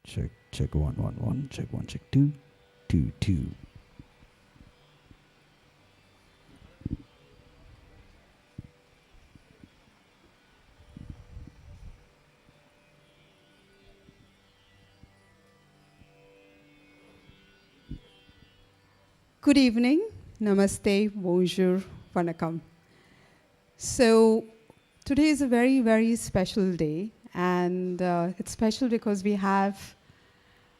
Check 1 1 1, check 1, check 2 2 2. Good evening, namaste, bonjour, vanakkam. So today is a very, very special day, and it's special because we have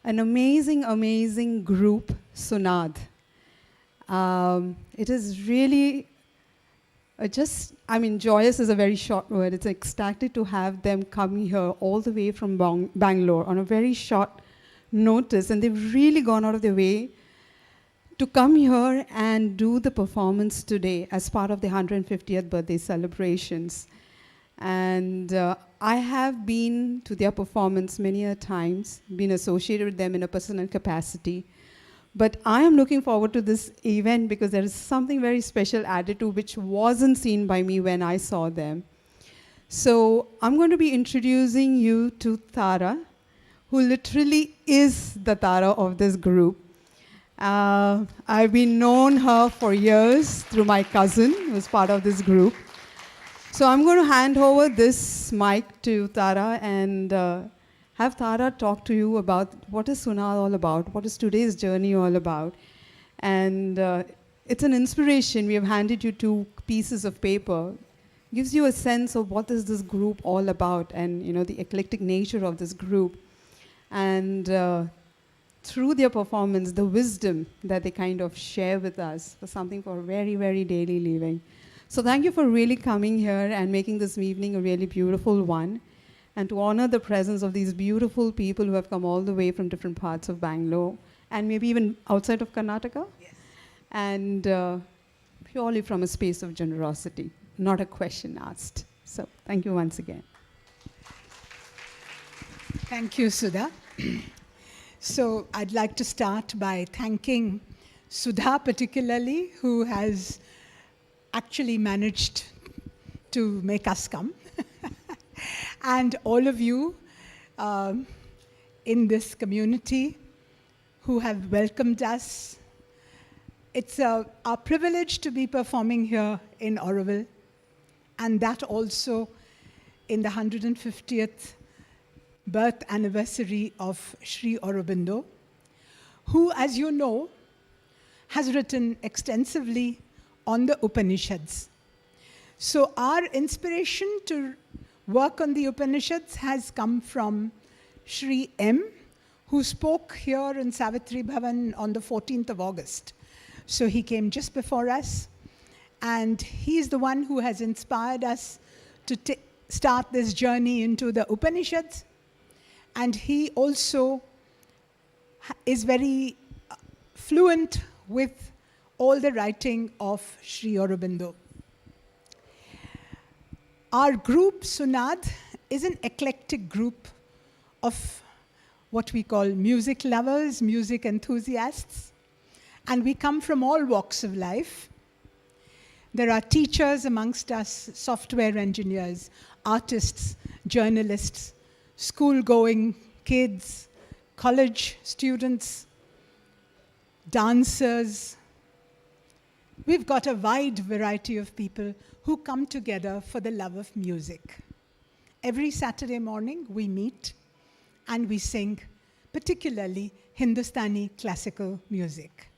an amazing, amazing group, Sunaad. It is really joyous is a very short word. It's ecstatic to have them come here all the way from Bangalore on a very short notice, and they've really gone out of their way to come here and do the performance today as part of the 150th birthday celebrations. And I have been to their performance many a times, been associated with them in a personal capacity. But I am looking forward to this event because there is something very special added to which wasn't seen by me when I saw them. So I'm going to be introducing you to Tara, who literally is the Tara of this group. I've been known her for years through my cousin, who was part of this group. So I'm going to hand over this mic to Tara and have Tara talk to you about what is Sunaad all about, what is today's journey all about. And it's an inspiration. We have handed you 2 pieces of paper. Gives you a sense of what is this group all about and the eclectic nature of this group. And through their performance, the wisdom that they kind of share with us for something for very, very daily living. So thank you for really coming here and making this evening a really beautiful one, and to honor the presence of these beautiful people who have come all the way from different parts of Bangalore, and maybe even outside of Karnataka. Yes. And purely from a space of generosity, not a question asked. So thank you once again. Thank you, Sudha. So I'd like to start by thanking Sudha particularly, who has actually managed to make us come. And all of you in this community who have welcomed us. It's our privilege to be performing here in Auroville, and that also in the 150th birth anniversary of Sri Aurobindo, who, as you know, has written extensively on the Upanishads. So our inspiration to work on the Upanishads has come from Sri M, who spoke here in Savitri Bhavan on the 14th of August. So he came just before us, and he's the one who has inspired us to start this journey into the Upanishads. And he also is very fluent with all the writing of Sri Aurobindo. Our group, Sunaad, is an eclectic group of what we call music lovers, music enthusiasts. And we come from all walks of life. There are teachers amongst us, software engineers, artists, journalists, school-going kids, college students, dancers. We've got a wide variety of people who come together for the love of music. Every Saturday morning we meet and we sing, particularly Hindustani classical music.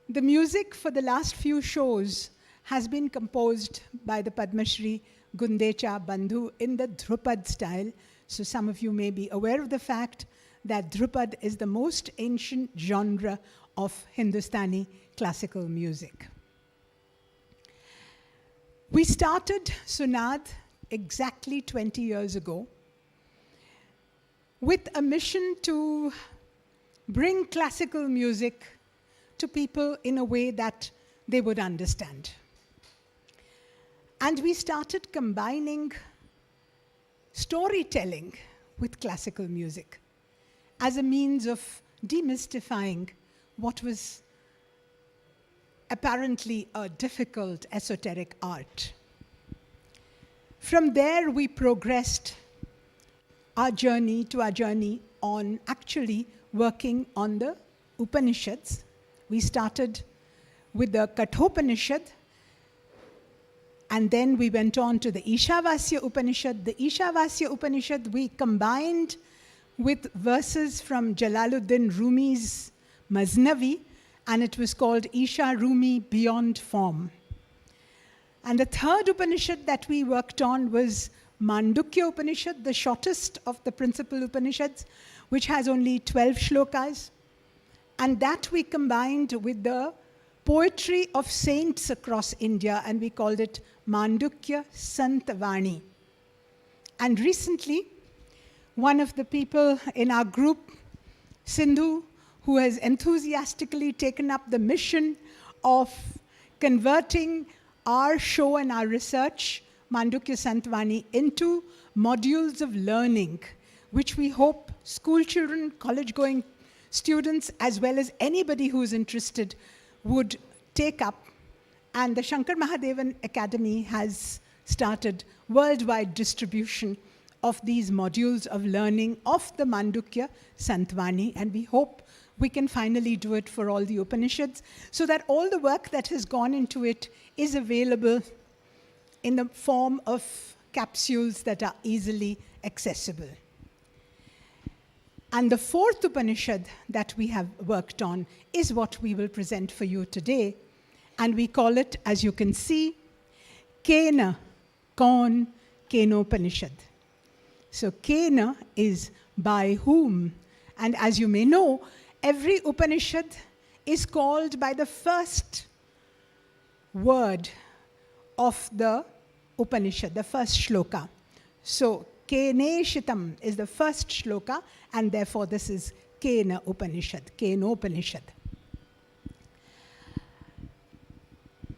The music for the last few shows has been composed by the Padma Shri Gundecha Bandhu in the Dhrupad style. So some of you may be aware of the fact that Dhrupad is the most ancient genre of Hindustani classical music. We started Sunaad exactly 20 years ago with a mission to bring classical music to people in a way that they would understand. And we started combining storytelling with classical music as a means of demystifying what was apparently a difficult esoteric art. From there, we progressed our journey on actually working on the Upanishads. We started with the Kathopanishad, and then we went on to the Ishavasya Upanishad. The Ishavasya Upanishad we combined with verses from Jalaluddin Rumi's Masnavi, and it was called Isha Rumi Beyond Form. And the third Upanishad that we worked on was Mandukya Upanishad, the shortest of the principal Upanishads, which has only 12 shlokas. And that we combined with the poetry of saints across India, and we called it Mandukya Santavani. And recently, one of the people in our group, Sindhu, who has enthusiastically taken up the mission of converting our show and our research, Mandukya Santavani, into modules of learning, which we hope school children, college-going students, as well as anybody who is interested, would take up. And the Shankar Mahadevan Academy has started worldwide distribution of these modules of learning of the Mandukya Santavani, and we hope we can finally do it for all the Upanishads, so that all the work that has gone into it is available in the form of capsules that are easily accessible. And the fourth Upanishad that we have worked on is what we will present for you today. And we call it, as you can see, Kena, Kaun, Kenopanishad. So Kena is by whom. And as you may know, every Upanishad is called by the first word of the Upanishad, the first shloka. So Keneshitam is the first shloka, and therefore this is Kena Upanishad, Kenopanishad.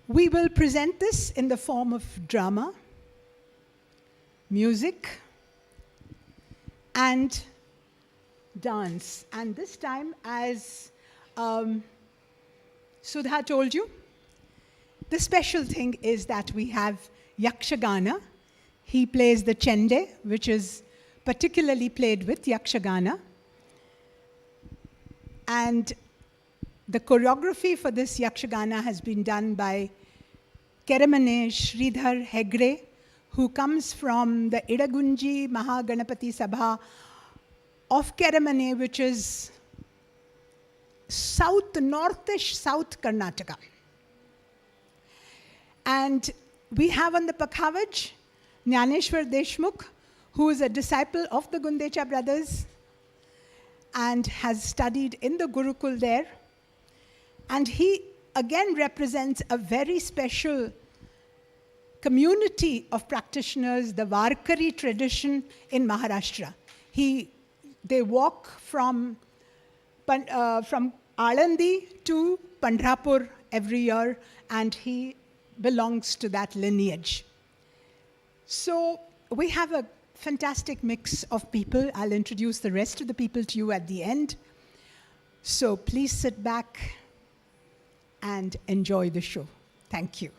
We will present this in the form of drama, music, and dance. And this time, as Sudha told you, the special thing is that we have Yakshagana. He plays the Chende, which is particularly played with Yakshagana. And the choreography for this Yakshagana has been done by Keramane Sridhar Hegre, who comes from the Idagunji Mahaganapati Sabha of Keramane, which is northish South Karnataka. And we have on the Pakhavaj Jnaneshwar Deshmukh, who is a disciple of the Gundecha brothers and has studied in the Gurukul there. And he again represents a very special community of practitioners, the Varkari tradition in Maharashtra. They walk from Alandi to Pandharpur every year, and he belongs to that lineage. So we have a fantastic mix of people. I'll introduce the rest of the people to you at the end. So please sit back and enjoy the show. Thank you.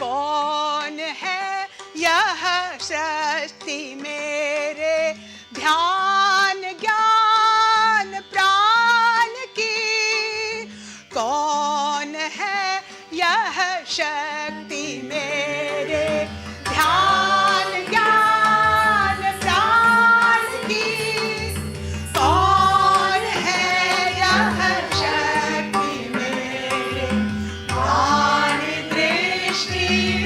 कौन है यह शक्ति मेरे ध्यान ज्ञान प्राण की कौन है यह शक्ति मेरे ध्यान ज्ञान प्राण की कौन है यह शक्ति मेरे ध्यान दृष्टि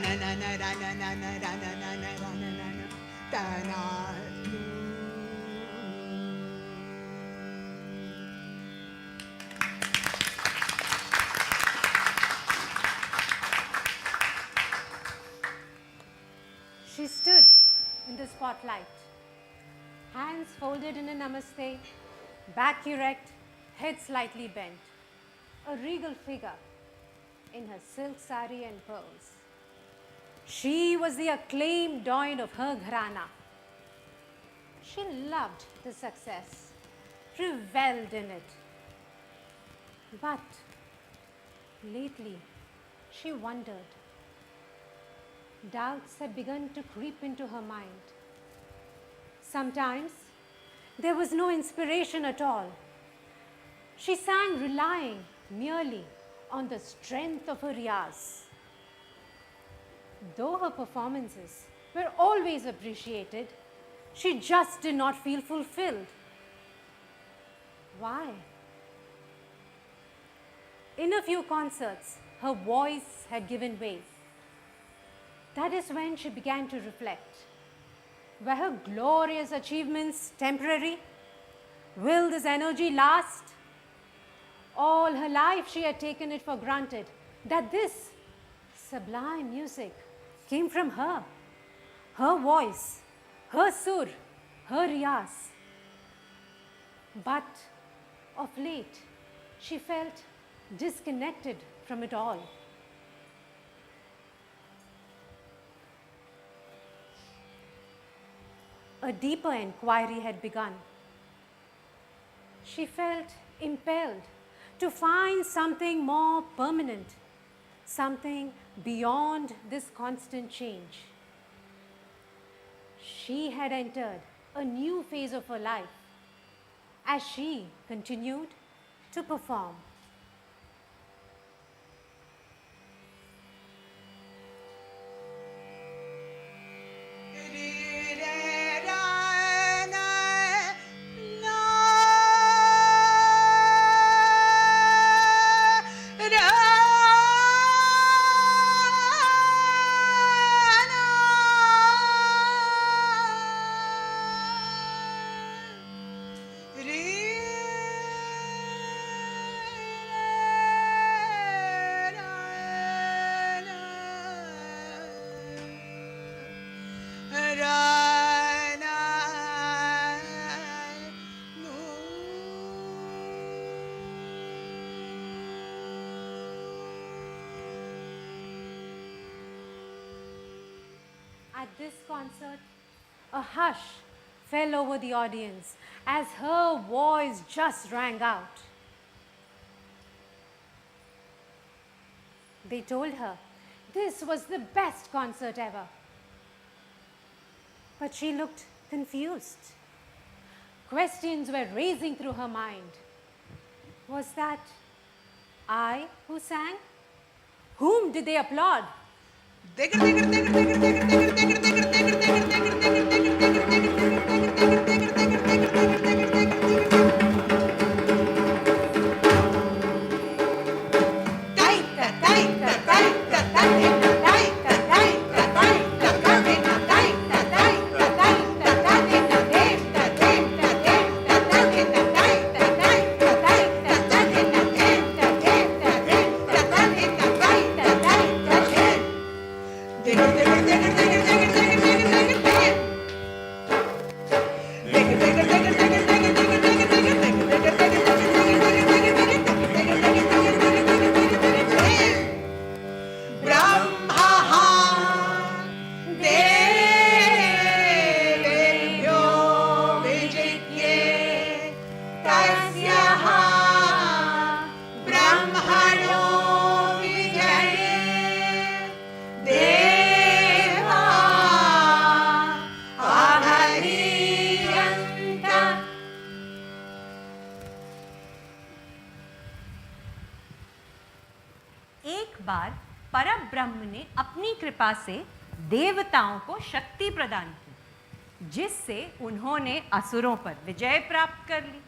na na na ra na na na ra na na na ra na na na ta na. She stood in the spotlight, hands folded in a namaste, back erect, head slightly bent, a regal figure in her silk sari and pearls. She was the acclaimed doyen of her gharana. She loved the success, revelled in it. But lately, she wondered. Doubts had begun to creep into her mind. Sometimes there was no inspiration at all. She sang relying merely on the strength of her riyaz. Though her performances were always appreciated, she just did not feel fulfilled. Why? In a few concerts, her voice had given way. That is when she began to reflect. Were her glorious achievements temporary? Will this energy last? All her life she had taken it for granted that this sublime music came from her voice, her sur, her riyaz. But of late, she felt disconnected from it all. A deeper inquiry had begun. She felt impelled to find something more permanent, something beyond this constant change. She had entered a new phase of her life as she continued to perform. At this concert, a hush fell over the audience as her voice just rang out. They told her this was the best concert ever. But she looked confused. Questions were racing through her mind. Was that I who sang? Whom did they applaud? बार परब्रह्म ने अपनी कृपा से देवताओं को शक्ति प्रदान की, जिससे उन्होंने असुरों पर विजय प्राप्त कर ली।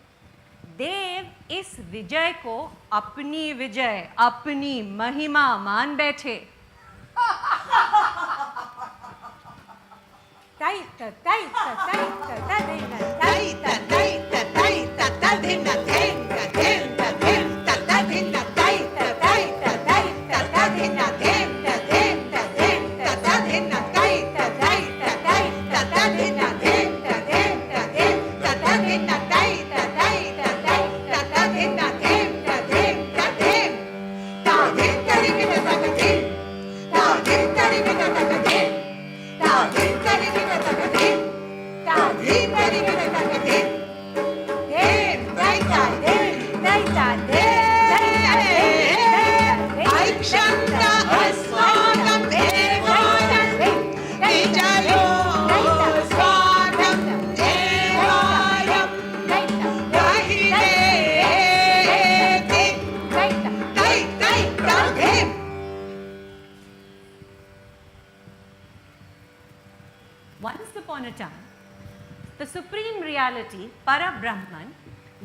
देव इस विजय को अपनी विजय, अपनी महिमा मान बैठे। Once upon a time, the supreme reality, Para-Brahman,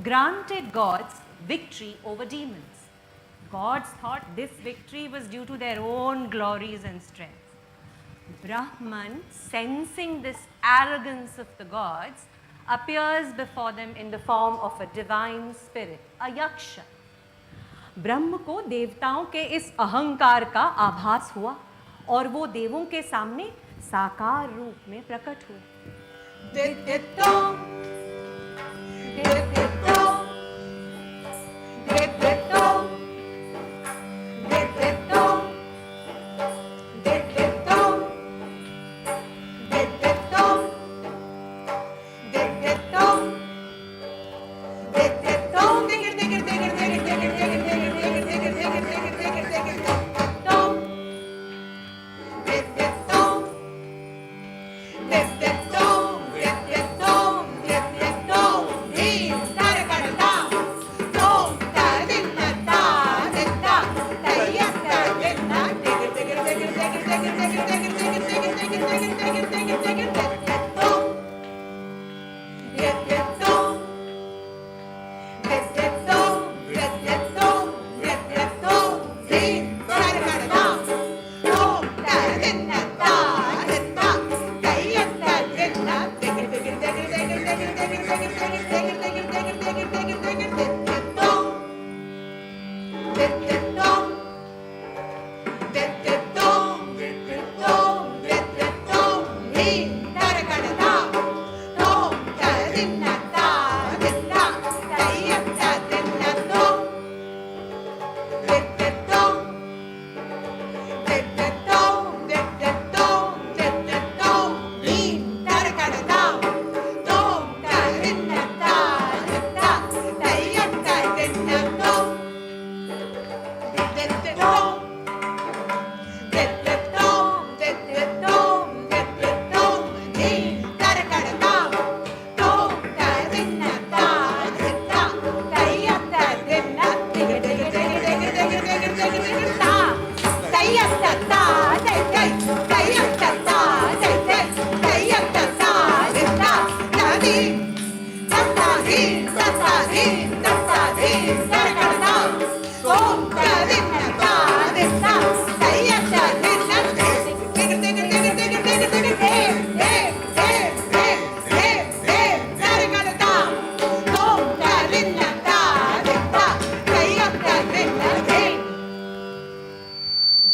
granted gods victory over demons. Gods thought this victory was due to their own glories and strength. Brahman, sensing this arrogance of the gods, appears before them in the form of a divine spirit, a yaksha. ब्रह्म को देवताओं के इस अहंकार का आभास हुआ और वो देवों के सामने साकार रूप में प्रकट हुए।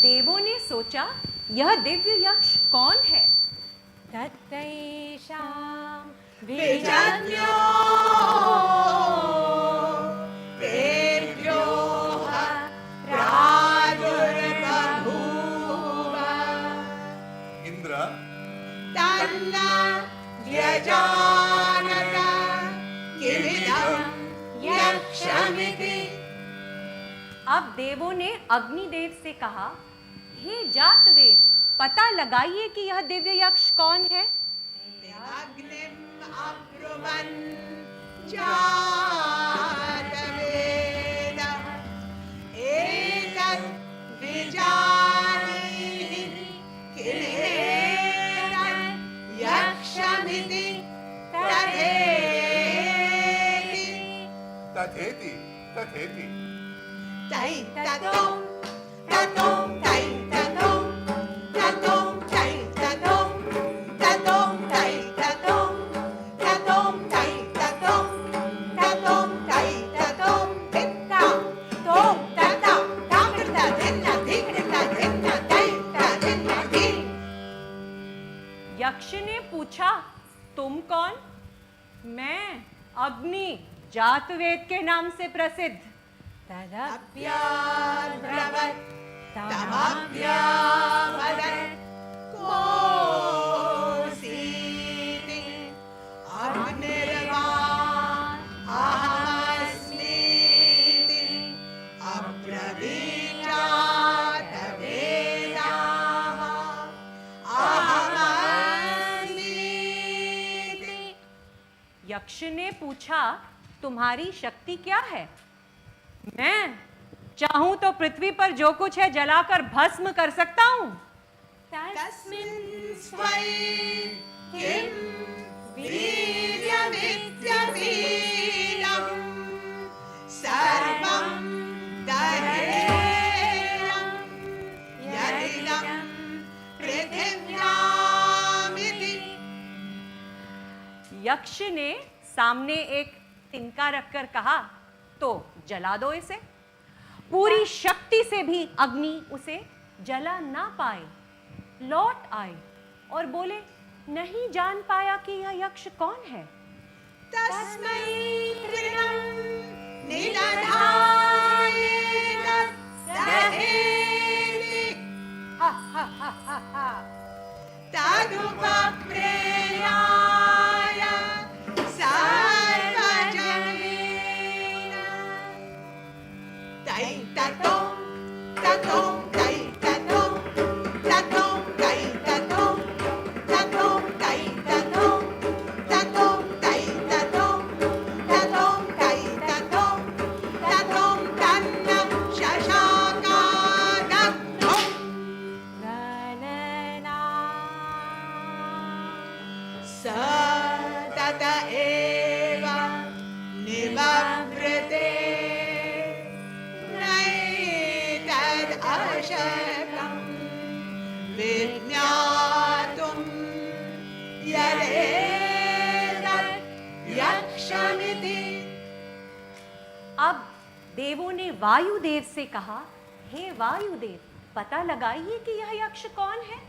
देवों ने सोचा यह दिव्य यक्ष कौन है? तत्तैषां विजन्यो तेभ्यो प्रादुर्बभूव इंद्र तन्न व्यजानत किमिदं यक्षमिति। अब देवों ने अग्निदेव से कहा, हे जातवेद, पता लगाइए कि यह दिव्य यक्ष कौन है। अग्निम अब्रुवन् जातवेद एतत् विजानीहि किमेतत् यक्षमिति तथेति। तथेति तथेति तै ततों ततों तै ततों ततों तै ततों ततों तै पूछा, तुम कौन? मैं अग्नि, जातवेद के नाम से प्रसिद्ध। अभ्याद्रवत् तमभ्यावदत् कोऽसीति अग्निर्वान् अहमस्मीति अब्रवीचात् वेदाः अहमस्मीति। यक्ष ने पूछा, तुम्हारी शक्ति क्या है? मैं चाहूं तो पृथ्वी पर जो कुछ है जलाकर भस्म कर सकता हूं। तस्मिन् स्वै किं वीर्यमित्यवीरं सर्वं दहेयं यदिदं पृथिव्यामिति। यक्ष ने सामने एक तिनका रखकर कहा, तो जला दो इसे। पूरी शक्ति से भी अग्नि उसे जला ना पाए। लौट आए और बोले, नहीं जान पाया कि यह यक्ष कौन है। तस्मै तृणं निदधायेन दहेति तदुपप्रेयाय सर्वजनेन। तै ततों ततों तै ततों ततों तै ततों ततों तै ततों ततों तै ततों ततों तै ततों ततों तन्नं शशाकादग्धौ स तत एव निवव्रते नैतदशकं विज्ञातुं यदेतत् यक्षमिति। अब देवों ने वायुदेव से कहा, हे वायुदेव, पता लगाइए कि यह यक्ष कौन है।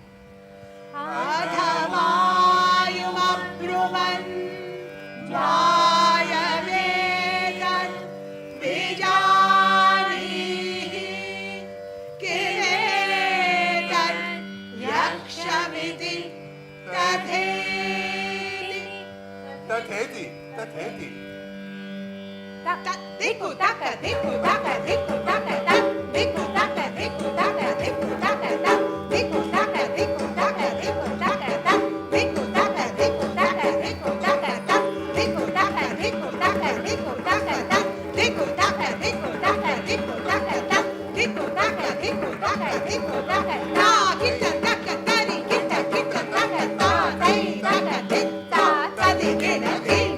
अथवायुमब्रुवन् वायवेतत् विजानीहि किमेतत् यक्षमिति तथेति। तथेति तथेति धिक्कु तक धिक्कु तक धिक्कु तक तक धिक्कु तक धिक्कु तक धिक्कु तक तक धिक्कु तक धिक्कु तक धिक्कु तक तक धिक्कु तक धिक्कु तक धिक्कु तक तक धिक्कु तक धिक्कु तक धिक्कु तक तक धिक्कु तक धिक्कु तक धिक्कु तक तक धिक्कु तक धिक्कु तक धिक्कु तक ता किट तक तरि किट किट तक ता तै तक धिक्ता तदि किट धिं।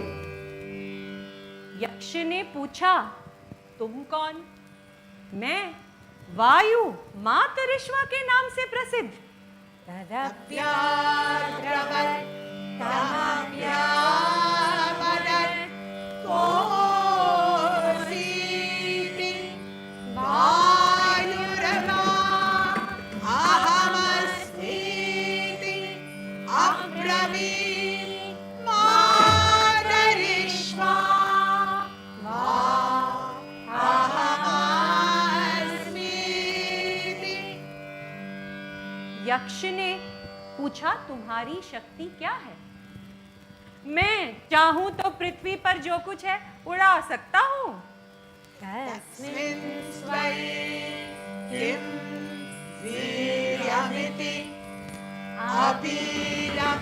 यक्ष ने पूछा, तुम कौन? मैं वायु, मातरिश्वा के नाम से प्रसिद्ध। अभ्याद्रवत् तमभ्यावदत् कोऽसीति वायुर्वा अहमस्मीति अब्रवीत् मातरिश्वा वा अहमस्मीति। यक्ष ने पूछा, तुम्हारी शक्ति क्या है? मैं चाहूं तो पृथ्वी पर जो कुछ है उड़ा सकता हूं। तस्मिन् स्वै किं वीर्यमिति अपीलं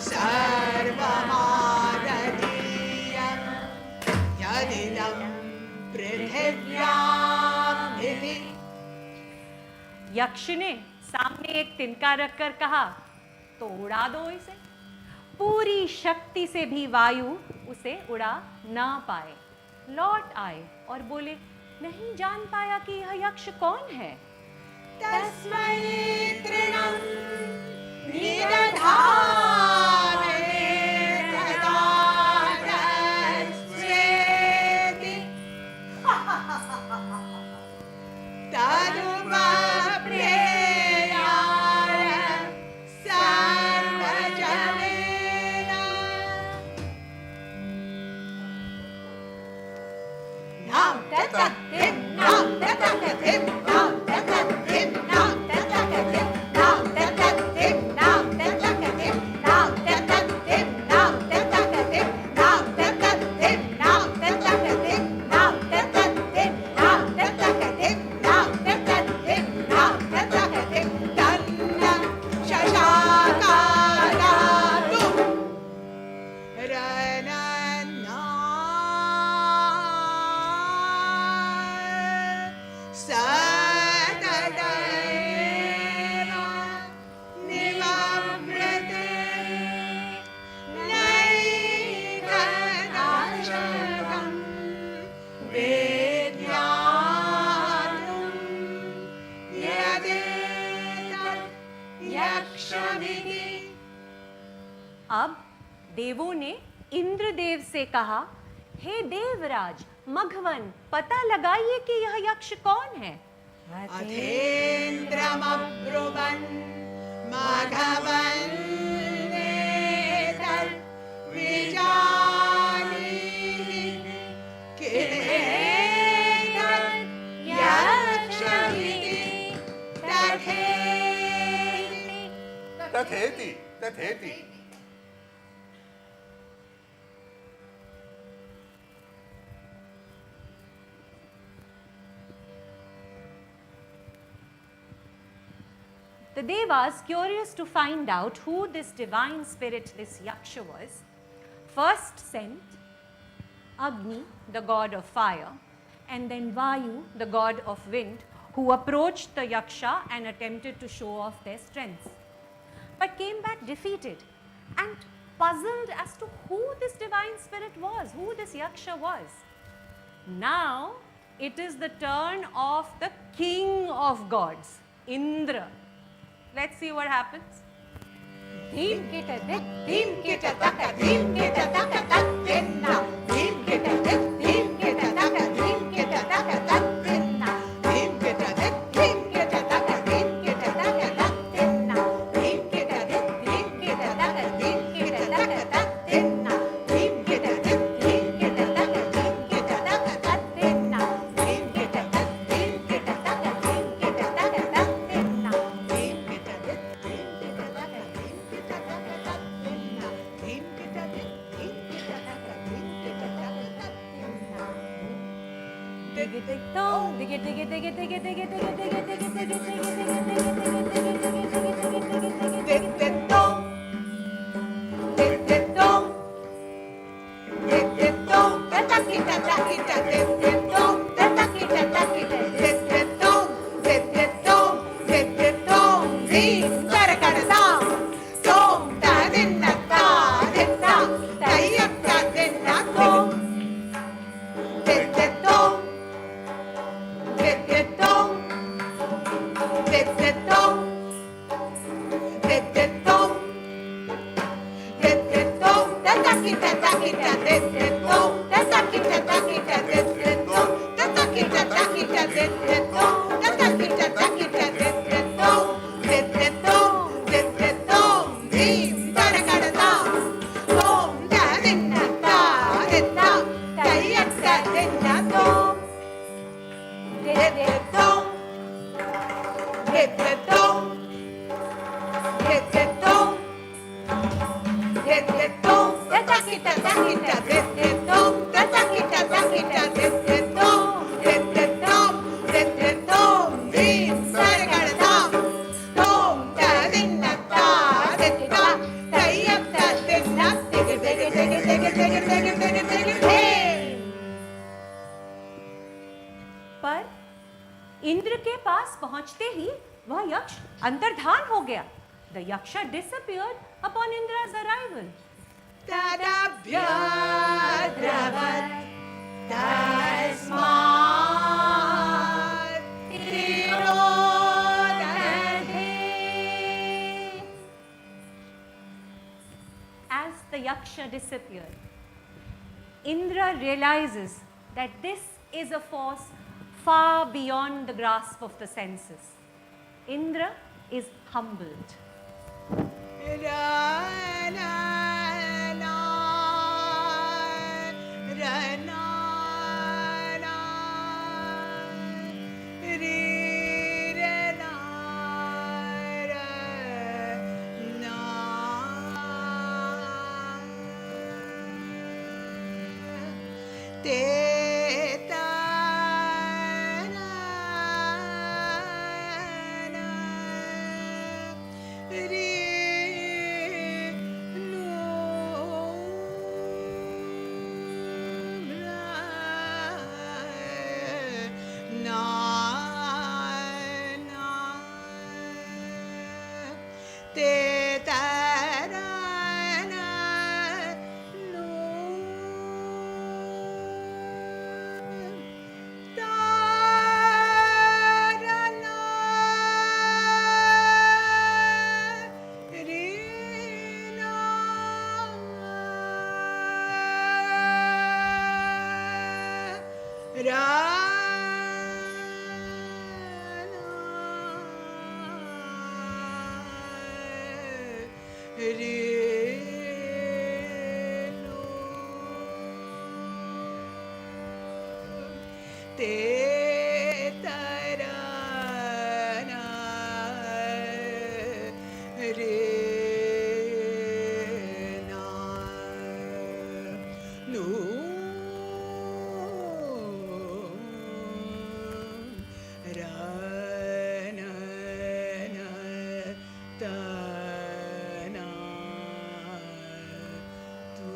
सर्वमादधीयं यदिदं पृथिव्यामिति। यक्ष ने सामने एक तिनका रखकर कहा, तो उड़ा दो इसे। पूरी शक्ति से भी वायु उसे उड़ा ना पाए। लौट आए और बोले, नहीं जान पाया कि यह यक्ष कौन है। तस्मै तृणं निदधावेत तदादस्वेति तदुपप्रेयाय सर्वजनेन। विज्ञानं यदेतत् यक्षमिति। अब देवों ने इंद्रदेव से कहा, हे देवराज मघवन, पता लगाइए कि यह यक्ष कौन है। अथेन्द्रमब्रुवन् मघवन् एतत् विजानीहि किमेतत् यक्षमिति। तथेति तथेति। The Devas, curious to find out who this divine spirit, this Yaksha was, first sent Agni, the god of fire, and then Vayu, the god of wind, who approached the Yaksha and attempted to show off their strength, but came back defeated and puzzled as to who this divine spirit was, who this Yaksha was. Now it is the turn of the king of gods, Indra. Let's see what happens. Dhim kita dit, dhim kita taka, dhim kita taka tak dinna. Dhim kita dit, dhim kita taka, dhim kita taka tak dinna. Dhim kita dit, dhim kita taka, dhim kita taka tak dinna. Dhim kita dit, dhim kita taka, dhim kita taka tak dinna. Dhim kita dit, dhim kita taka, dhim kita taka tak dinna. Dhim kita dit, dhim kita taka, dhim kita taka tak dinna. Dhim kita dit, dhim kita taka, dhim kita taka tak dinna. Dhim kita dit, dhim kita taka, dhim kita taka tak dinna. Diggy dig dong, diggy diggy diggy diggy diggy diggy diggy diggy diggy diggy diggy diggy diggy. पर इंद्र के पास पहुंचते ही वह यक्ष अंतर्धान हो गया. The yaksha disappeared upon Indra's arrival. तदभ्यद्रवत् तस्मात् तिरोदधे. As the yaksha disappeared, Indra realizes that this is a force far beyond the grasp of the senses. Indra is humbled. Renu Te Tarana Rena Nu Rana Tana Tu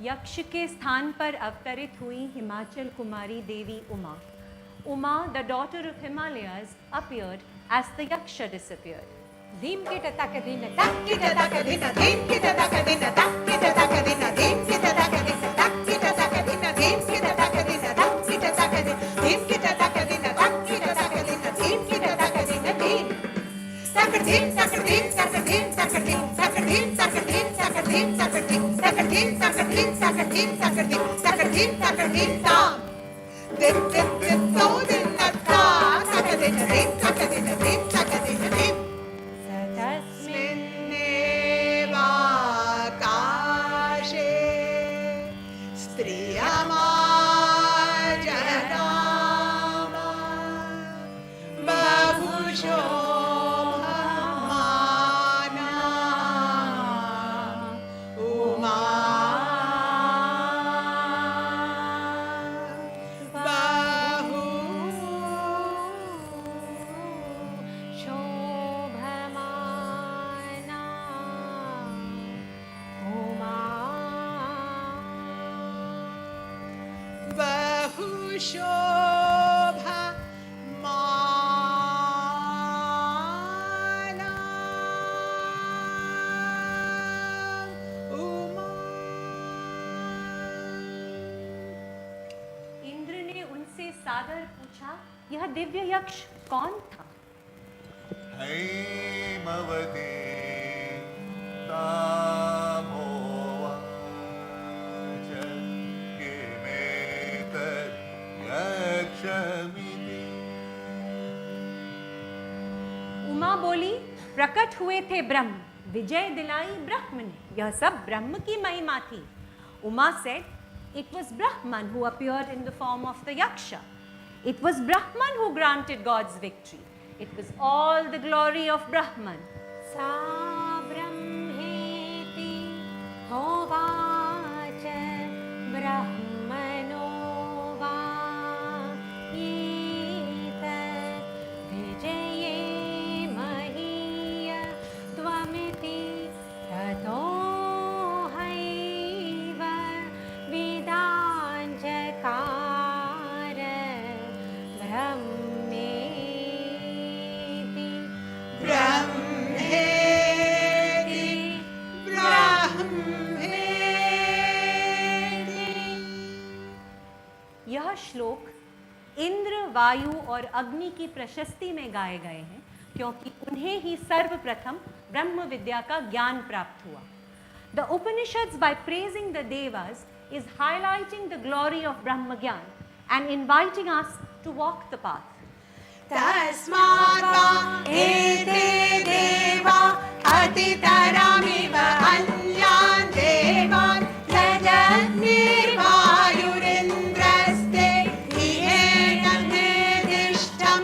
यक्ष के स्थान पर अवतरित हुई Himachal Kumari Devi Uma. Uma, the daughter of Himalayas, appeared as the Yaksha disappeared. Dim kita takadina, Kita takadina dim, kita takadina tak, kita takadina dim, kita takadina tak, kita takadina dim, kita takadina tak, kita takadina dim, kita takadina tak, kita takadina dim, kita takadina dim. Takadim, takadim, takadim, takadim, takadim, takadim, takadim, takadim, takadim, takadim, takadim, takadim, takadim, takadim, tam. Dim, dim, dim, so din na ta, takadina dim, takadina dim, takadina dim. Sminneva Kashe Striyama Janama Bahusho Bhamana Uma Bahu Shobhamana Uma. Bahushobha Mana Uma Indra ने उनसे सादर पूछा, यह दिव्य यक्ष कौन था? हैमवती तामोवाच किमेतत् यक्षमिति. उमा बोली, प्रकट हुए थे ब्रह्म, विजय दिलाई ब्रह्म ने, यह सब ब्रह्म की महिमा थी. Uma said, it was Brahman who appeared in the form of the Yaksha. It was Brahman who granted God's victory. It was all the glory of Brahman. Sa brahmeti hovacha brahmano va etat vijaye mahiya tvamiti tato haiva vidanjakara brahmeti. Brahmeti Brahmeti. यह श्लोक इंद्र, वायु और अग्नि की प्रशस्ति में गाए गए हैं, क्योंकि उन्हें ही सर्वप्रथम ब्रह्म विद्या का ज्ञान प्राप्त हुआ. The Upanishads, by praising the Devas, is highlighting the glory of Brahma Gyan and inviting us to walk the path. Tasmat va ete deva atitaramiva anyan devan yajan nirvayurindraste ihena nedishtam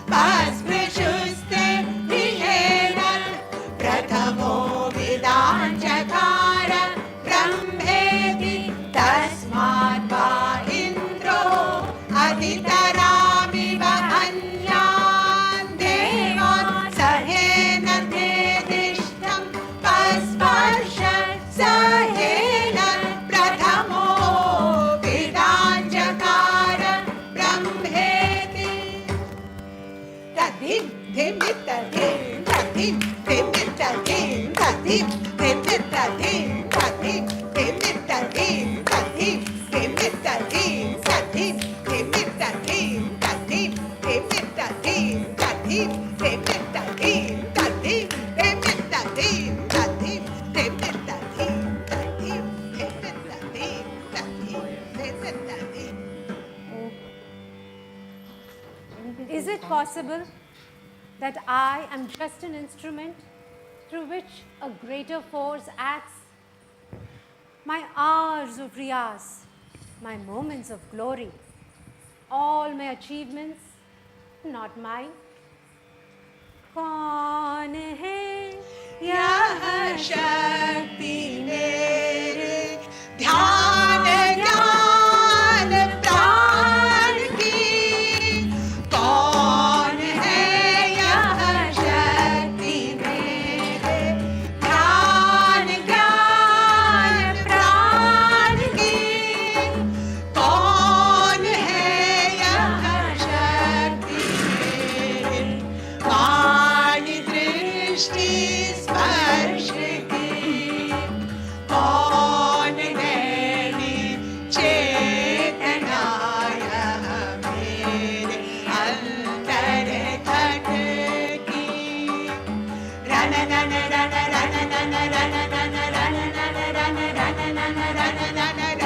pasmrishuste vihena prathamo vidanchakara brahmeti tasmat va indro atitaramiva anyan devan sahena nedishtam pasparsha sahena prathamo vidanchakara brahmeti. Tadim dim tadim tadim dim tadim tadim dim tadim tadim dim tadim tadim dim tadim tadim dim tadim tadim dim tadim tadim dim tadim tadim dim tadim tadim dim tadim tadim dim tadim tadim dim tadim. possible that I am just an instrument through which a greater force acts? My hours of riyas, my moments of glory, all my achievements, not mine. कौन है यह शक्ति मेरे ध्यान ज्ञान प्राण की कौन है यह शक्ति मेरे ध्यान ज्ञान प्राण की कौन है यह शक्ति मेरे वाणी दृष्टि स्पर्श की कौन नैनी चेतना यह मेरे अंतर खटकी रन रन रन रन रन रन रन रन रन रन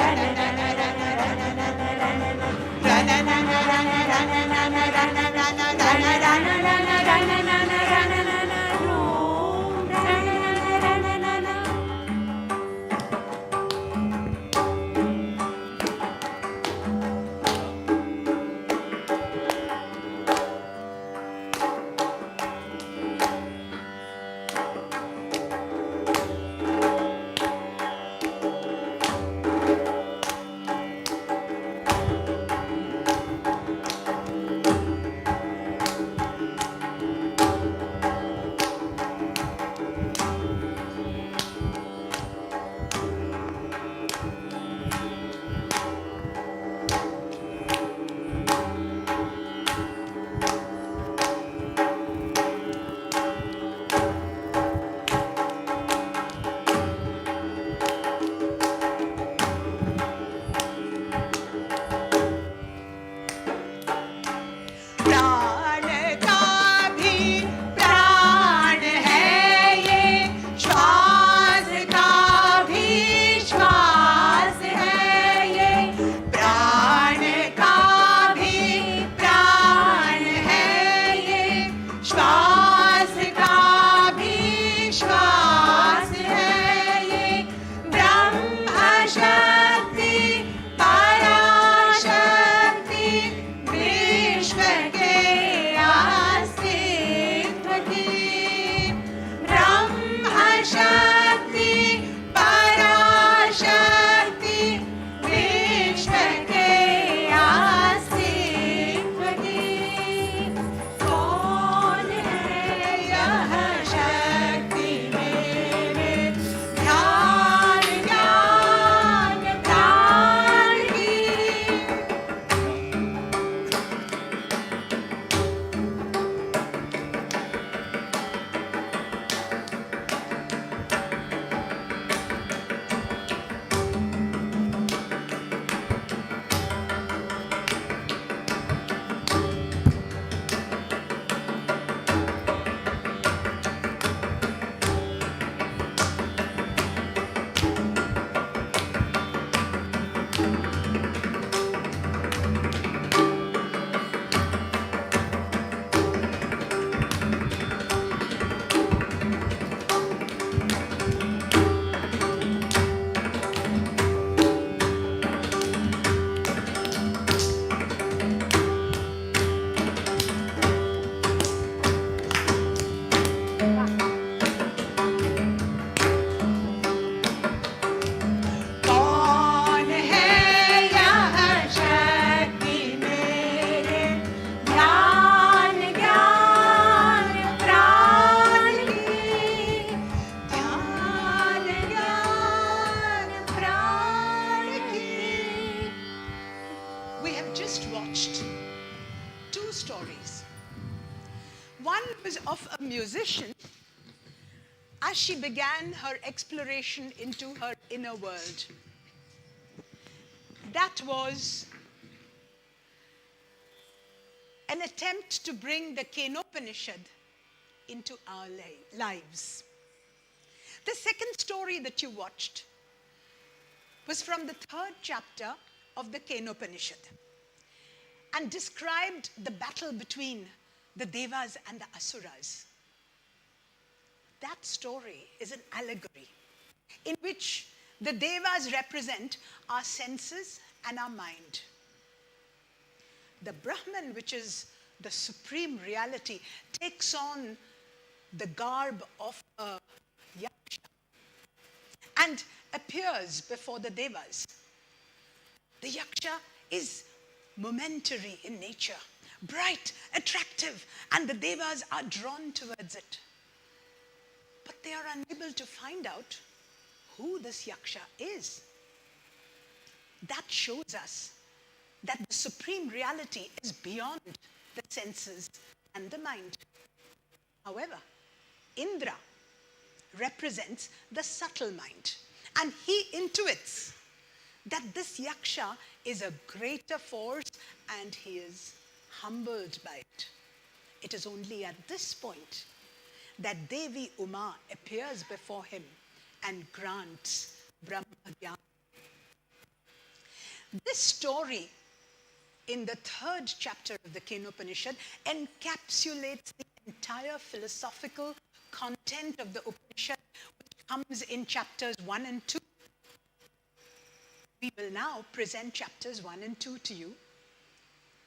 रन रन प्राण का भी प्राण है ये श्वास का भी श्वास है ये प्राण का भी प्राण है ये श्वास का भी श्वास है ये ब्रह्म शक्ति पराशक्ति विश्व के अस्तित्व की ब्रह्म शक्ति पराशक्ति विश्व के अस्तित्व की कौन है यह शक्ति मेरे ध्यान ज्ञान प्राण की कौन है यह शक्ति मेरे ध्यान ज्ञान प्राण की ध्यान ज्ञान प्राण की We have just watched two stories. One was of a musician as she began her exploration into her inner world. That was an attempt to bring the Upanishad into our lives. The second story that you watched was from the third chapter of the Upanishad and described the battle between the Devas and the Asuras. That story is an allegory in which the Devas represent our senses and our mind. The Brahman, which is the supreme reality, takes on the garb of a yaksha and appears before the Devas. The yaksha is momentary in nature, bright, attractive, and the Devas are drawn towards it. But they are unable to find out who this yaksha is. That shows us that the supreme reality is beyond the senses and the mind. However, Indra represents the subtle mind, and he intuits that this yaksha is a greater force and he is humbled by it. It is only at this point that Devi Uma appears before him and grants Brahma Jnana. This story in the 3rd chapter of the Upanishad encapsulates the entire philosophical content of the Upanishad, which comes in chapters 1 and 2. We will now present chapters 1 and 2 to you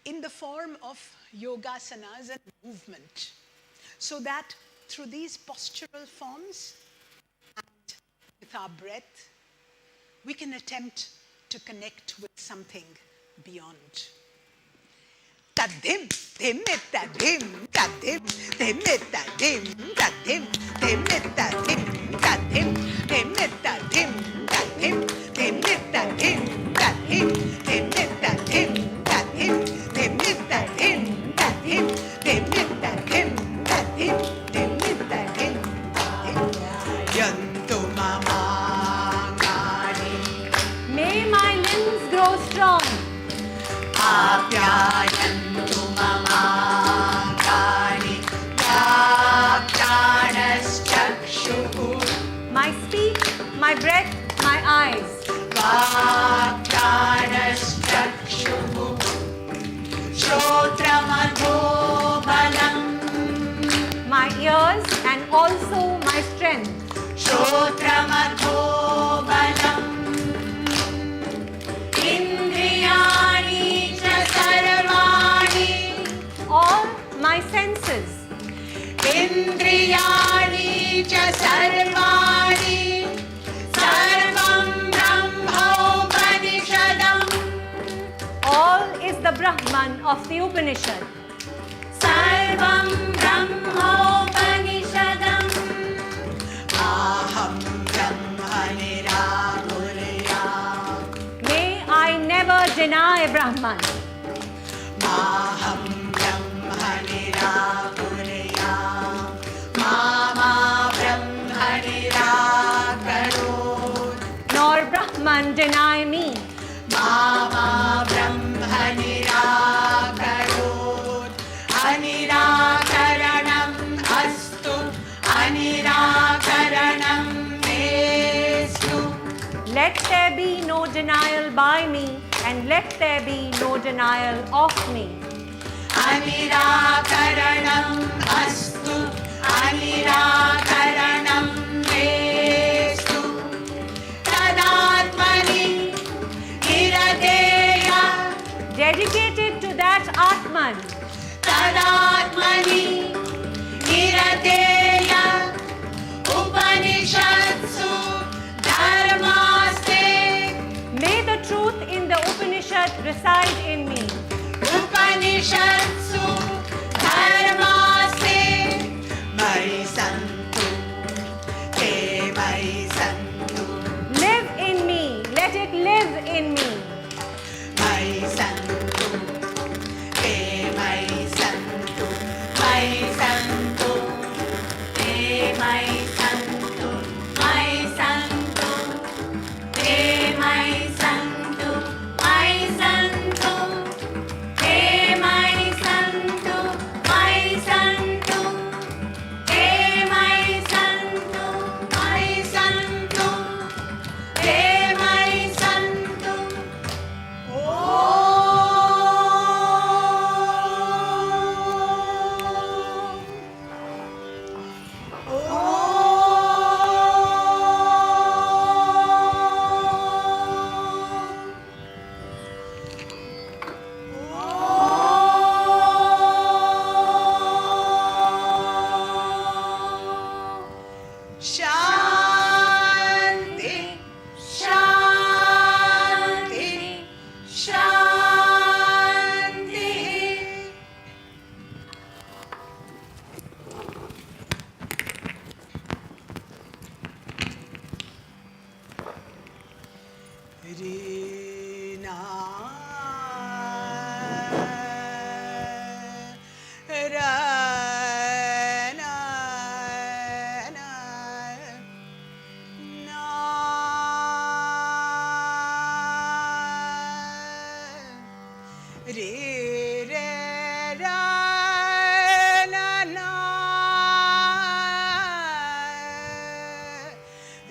in the form of yogasanas and movement, so that through these postural forms and with our breath, we can attempt to connect with something beyond. Tadim, dimit, tadim, tadim, dimit, tadim, tadim, dimit, tadim, tadim, dimit, tadim, tadim, dimit, tadim, tadim, dimit, tadim, tadim, dimit, tadim, tadim, dimit, tadim, tadim, dimit, tadim, tadim. Yantu mamangani. May my limbs grow strong. Apyayantu mamangani. Yapyanaschakshuhu. My speech, my breath, my eyes. Vapyanaschakshuhu. Shrotramadhobalam. My ears and also my strength. Shrotramadhobalam. Indriyani cha sarvani. All my senses. Indriyani cha sarvani. Sarvam Brahmopanishadam. All is the Brahman of the Upanishad. Sarvam Brahmopanishadam. Aham Brahma Nirakurya. May I never deny Brahman. Aham Brahma Nirakurya. Mama Brahma Nirakarot. Nor Brahman deny me. Mama Brahma Nirakarot. Anirakaranam astu. Anirakaranam mestu. Let there be no denial by me, and let there be no denial of me. Anirakaranam astu. Anirakaranam mestu. Tadatmani iradeya. Dedicated to that Atman. Tadatmani iradeya. Upanishadsu dharmaste. May the truth in the Upanishad reside in me. Upanishadsu dharmaste. Mari santu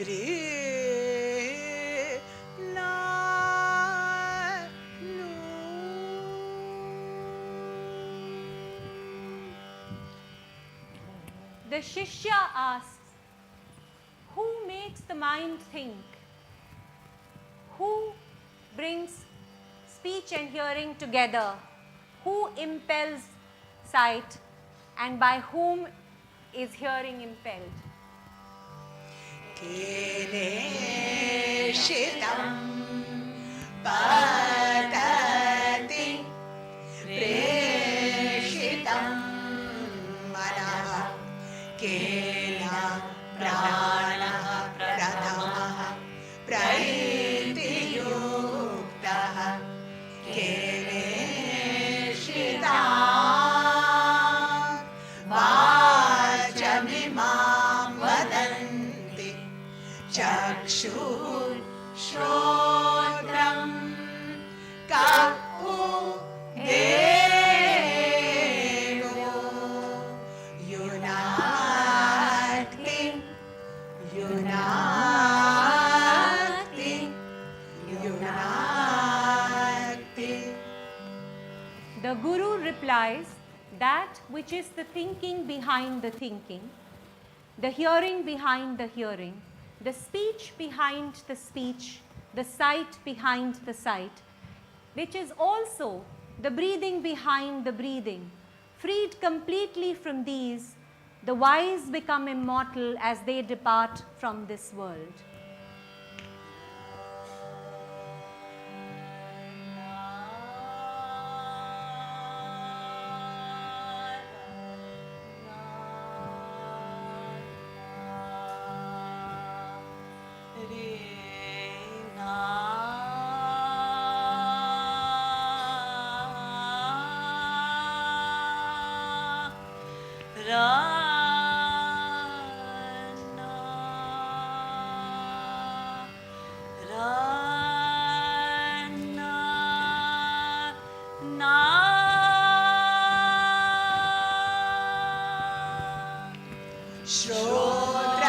re na nu. The Shishya asks, who makes the mind think? Who brings speech and hearing together? Who impels sight, and by whom is hearing impelled? Kene shitam padati preshitam manah kena pranaha pradhamah praitiyuktah kene shitam vachamimam vadanti chakshur shrodram kahu devo yunakti yunakti yunakti. The Guru replies, that which is the thinking behind the thinking, the hearing behind the hearing, the speech behind the speech, the sight behind the sight, which is also the breathing behind the breathing. Freed completely from these, the wise become immortal as they depart from this world.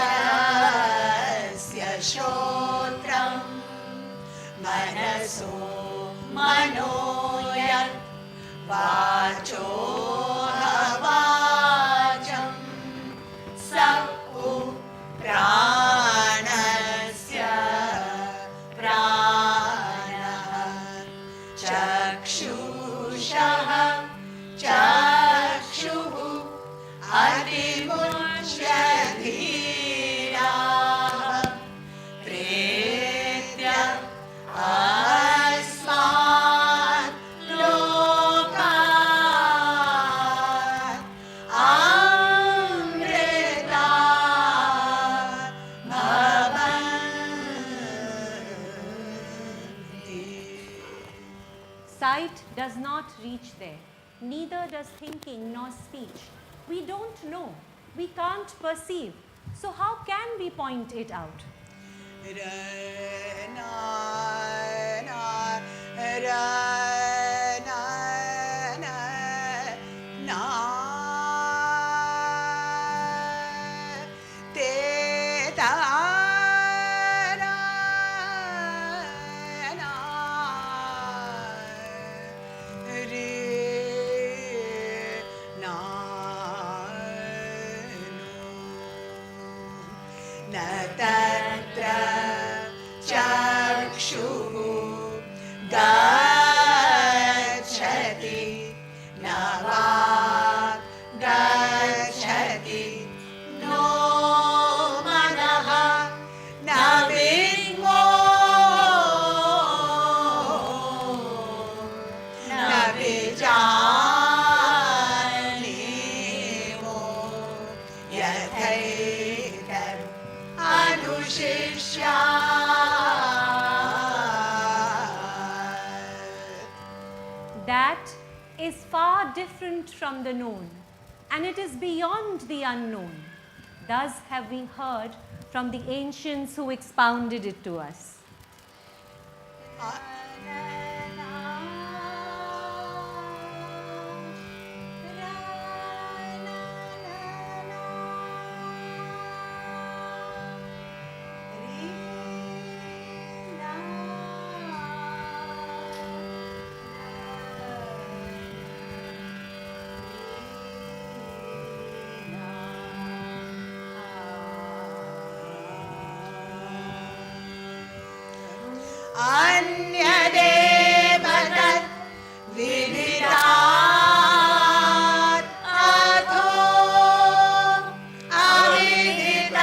श्रोत्रस्य श्रोत्रं मनसो मनो यत् वाचो वाचं स प्राणस्य प्राणः चक्षुषः चक्षुः अधिमुच्यधीराः प्रेत्य अस्मात् लोकात् अमृतात् भवन्ति. Sight does not reach there, neither does thinking nor speech. We don't know, we can't perceive. So how can we point it out? तत्र चक्षुः गच्छति न वाक् गच्छति नो मनः न विद्मो न विजानीमो यथैतत् That is far different from the known, and it is beyond the unknown. Thus have we heard from the ancients who expounded it to us. Re अन्यदेव तत् विदितात् अथो अविदितात्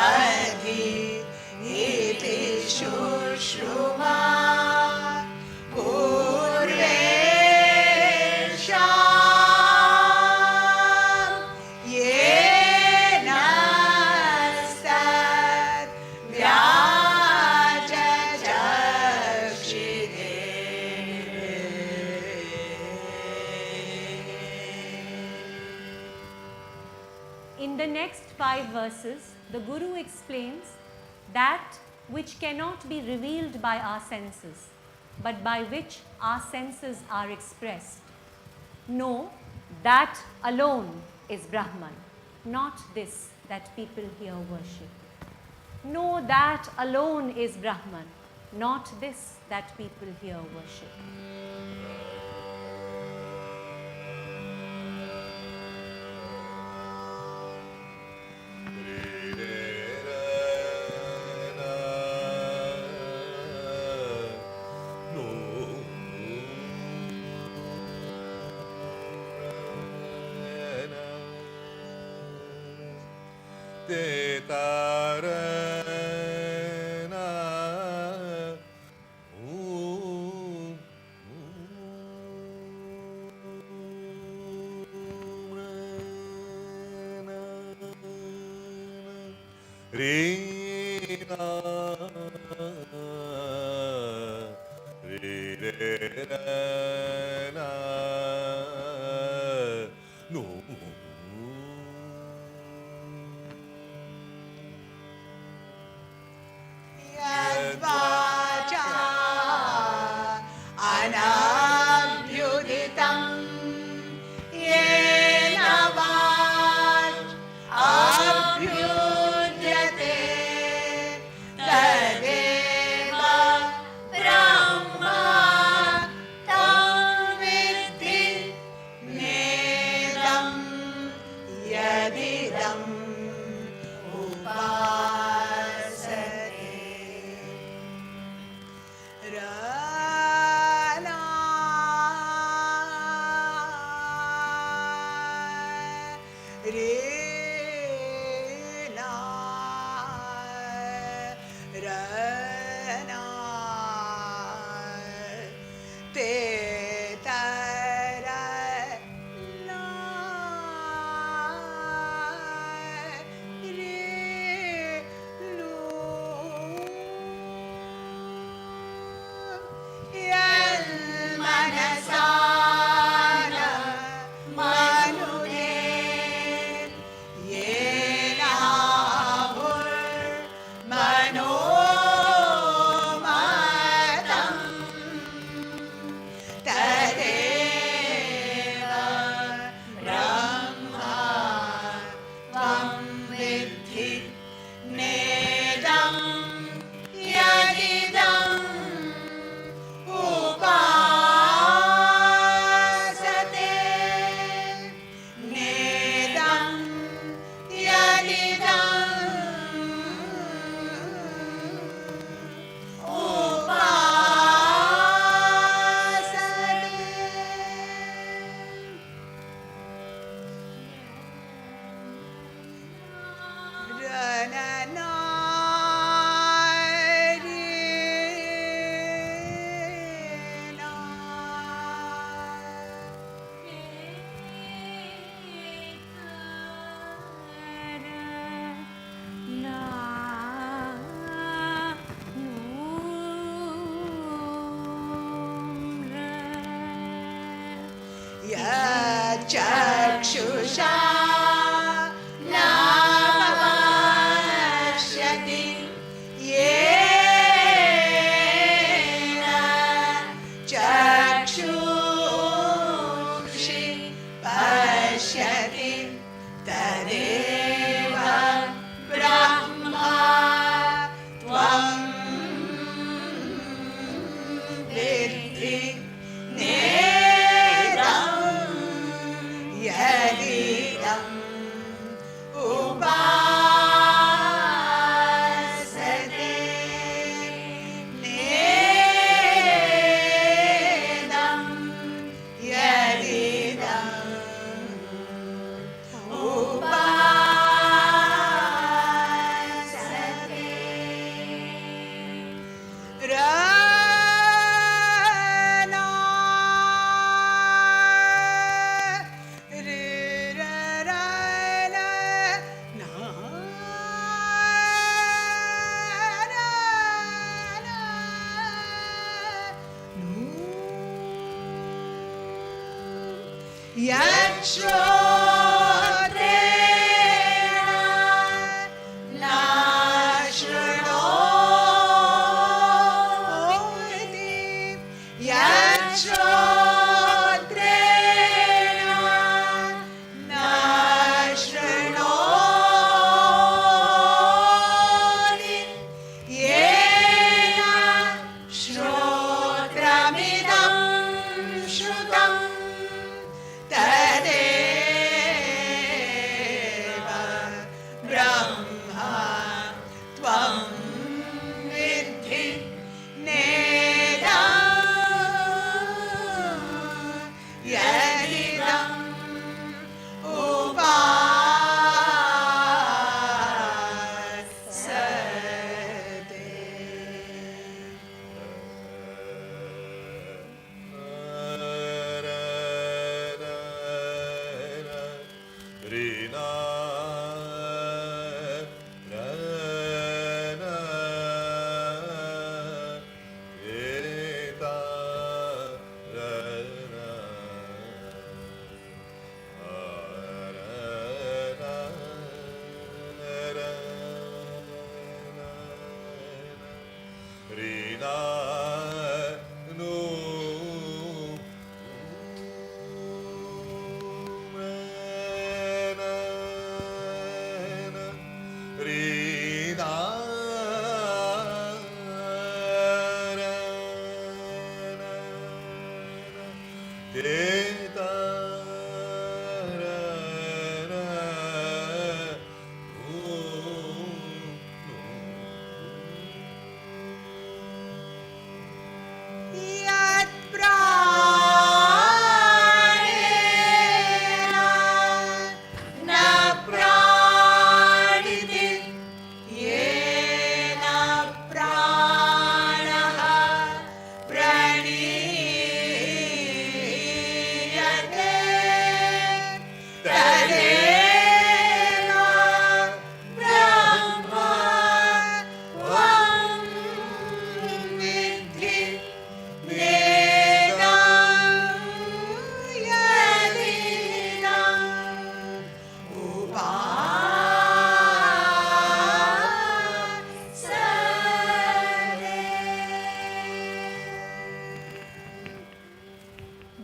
अधि इति शुश्रुमा पूर्वेषाम् येन सत् In the next 5 verses, the Guru explains that which cannot be revealed by our senses, but by which our senses are expressed. Know that alone is Brahman, not this that people here worship. Know that alone is Brahman, not this that people here worship.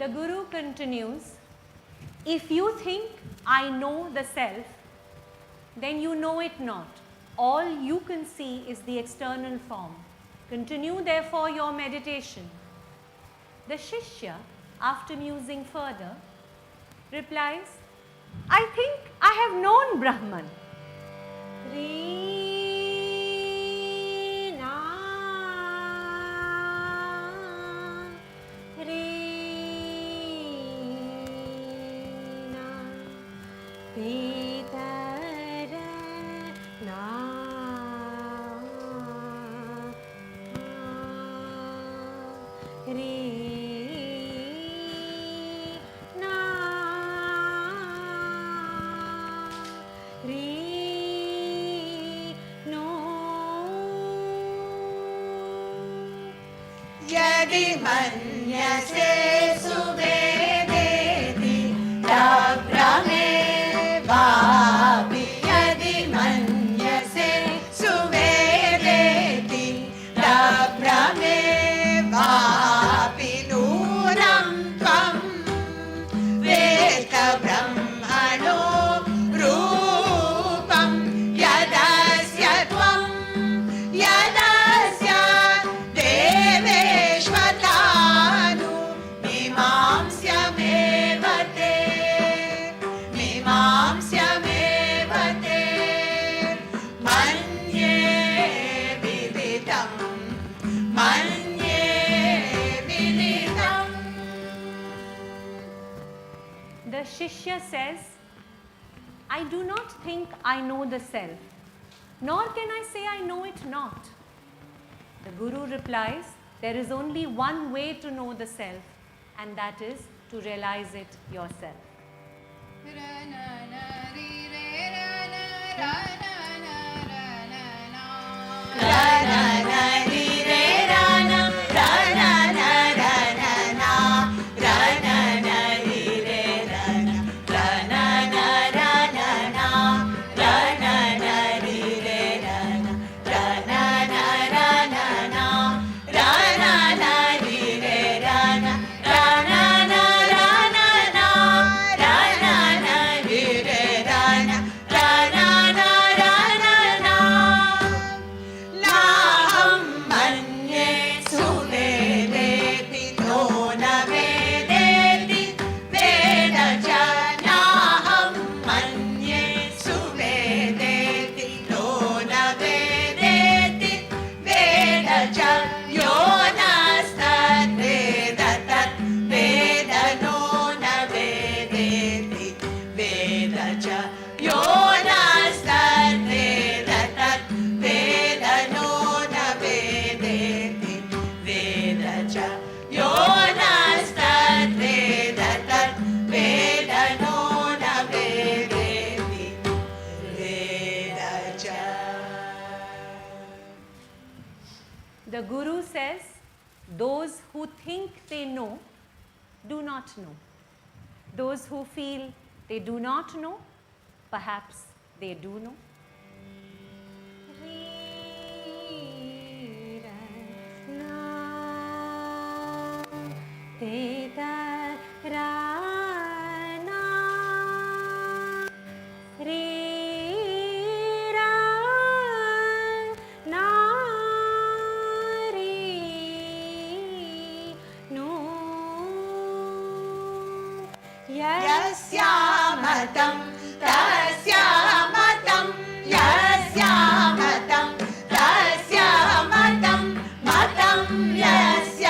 The Guru continues, if you think I know the self, then you know it not. All you can see is the external form. Continue therefore your meditation. The Shishya, after musing further, replies, I think I have known Brahman. यदि मन्यसे सुवेदेति तब्रह्मेवापि यदि मन्यसे सुवेदेति तब्रह्मेवापि नूनं त्वं वेत्त ब्रह्मणो रूपं यदस्य त्वं यदस्य देवेश्वतानु मीमांस्यमेव ते मन्ये विदितम् The Shishya says, I do not think I know the self, nor can I say I know it not. The Guru replies, there is only one way to know the self, and that is to realize it yourself. ra The Guru says, those who think they know do not know. Those who feel they do not know, perhaps they do know. यस्यामतं तस्यामतं यस्यामतं तस्यामतं मतं यस्य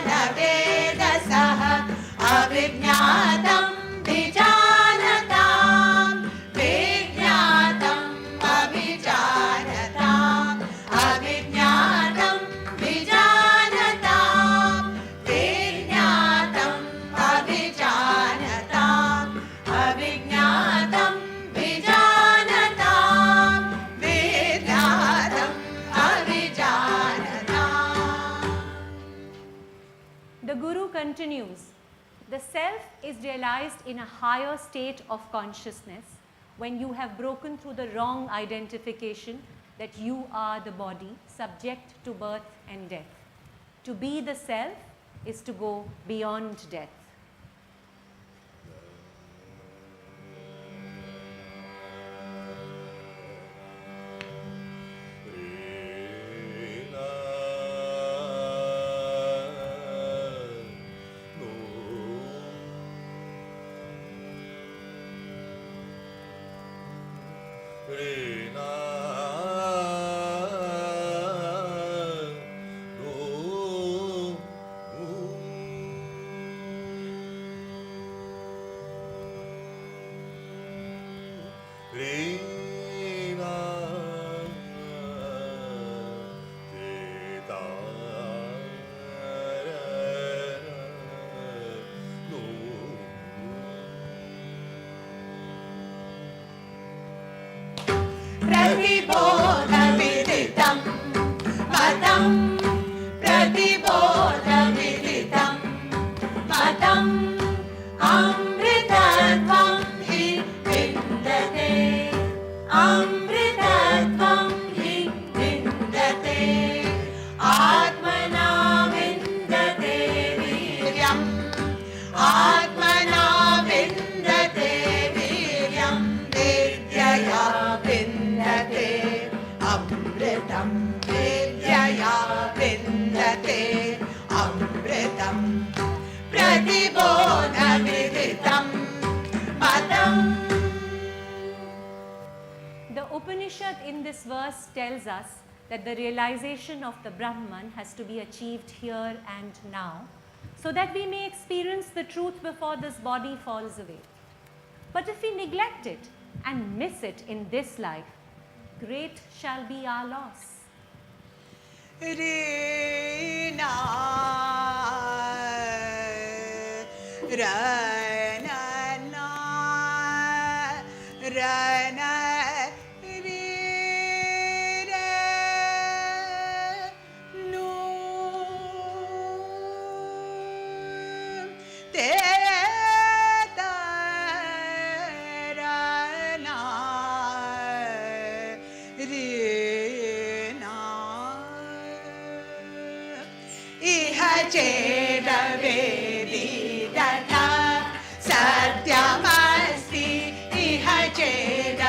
न वेदसः अविज्ञातं विजानतां विज्ञातम् अभिजानताम् अविज्ञातं विजानतां विज्ञातम् अभिजानताम् अविज्ञातं विजानतां विज्ञातम् अभिजानताम्. The Guru continues, the self is realized in a higher state of consciousness when you have broken through the wrong identification that you are the body subject to birth and death. To be the self is to go beyond death. प्रतिबोधविदितं मतं प्रतिबोधविदितं मतं अमृतत्वं हि विन्दते अमृतत्वं हि विन्दते आत्मना विन्दते वीर्यम् आत्मना विन्दते वीर्यं विद्यया विन्दते अमृतं विद्यया विन्दते अमृतं प्रतिबोधविदितं मतं. The Upanishad in this verse tells us that the realization of the Brahman has to be achieved here and now, so that we may experience the truth before this body falls away. But if we neglect it and miss it in this life, great shall be our loss. Rina Rana Rana चेदवेदितथा सत्यमस्ति इह चेदवेदितथा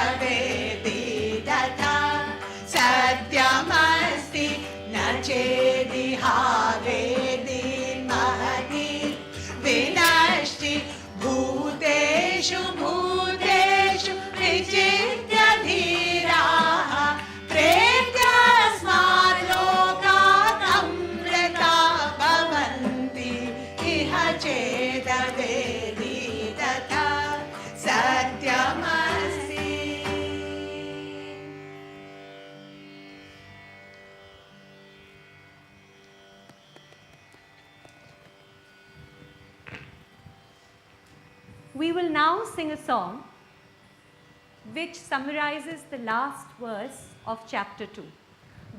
सत्यमस्ति न चेदिहा वेदिर्महति विनष्टि भूतेषु भूतेषु विचित्य धीराः प्रेत्यास्मात् लोकात् अमृता भवन्ति इह चेदवेदितथा सत्यमस्ति. We will now sing a song which summarizes the last verse of chapter 2.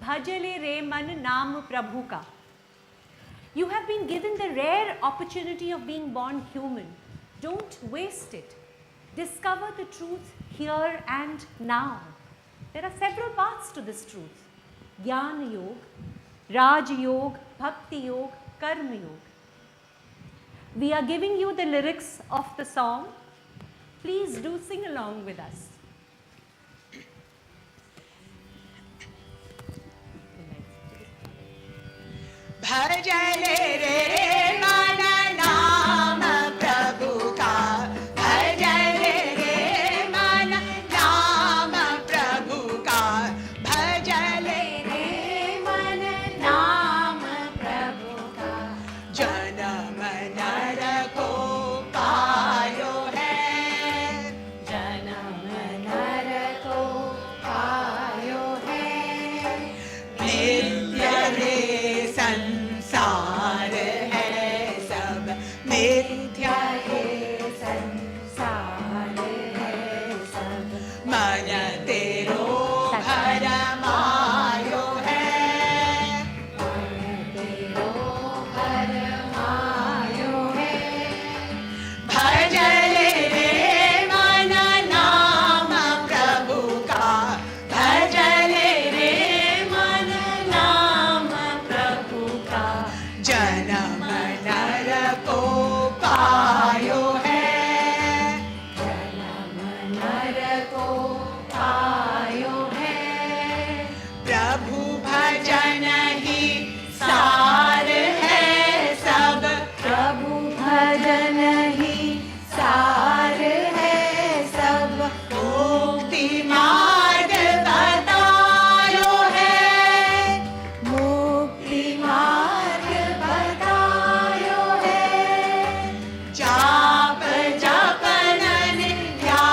Bhajale re man naam Prabhu ka. You have been given the rare opportunity of being born human. Don't waste it. Discover the truth here and now. There are several paths to this truth. Jnana Yoga, Raj Yoga, Bhakti Yoga, Karma Yoga. We are giving you the lyrics of the song. Please do sing along with us. भजले रे मन नाम प्रभु का भजले रे मन नाम प्रभु का भजले रे मन नाम प्रभु का जन्म नर को पायो है जन्म नर को पायो है नित्य रे संसार है सब मिथ्या है संसार है सब मन तेरो भरमायो है मन तेरो भरमायो है भजले रे मन नाम प्रभु का भजले रे मन नाम प्रभु का जन्म नर को पायो है जन्म नर को पायो है प्रभु भजन ही सार है सब प्रभु भजन ही सार है सब मुक्ति मार्ग बतायो है मुक्ति मार्ग बतायो है जाप जपन या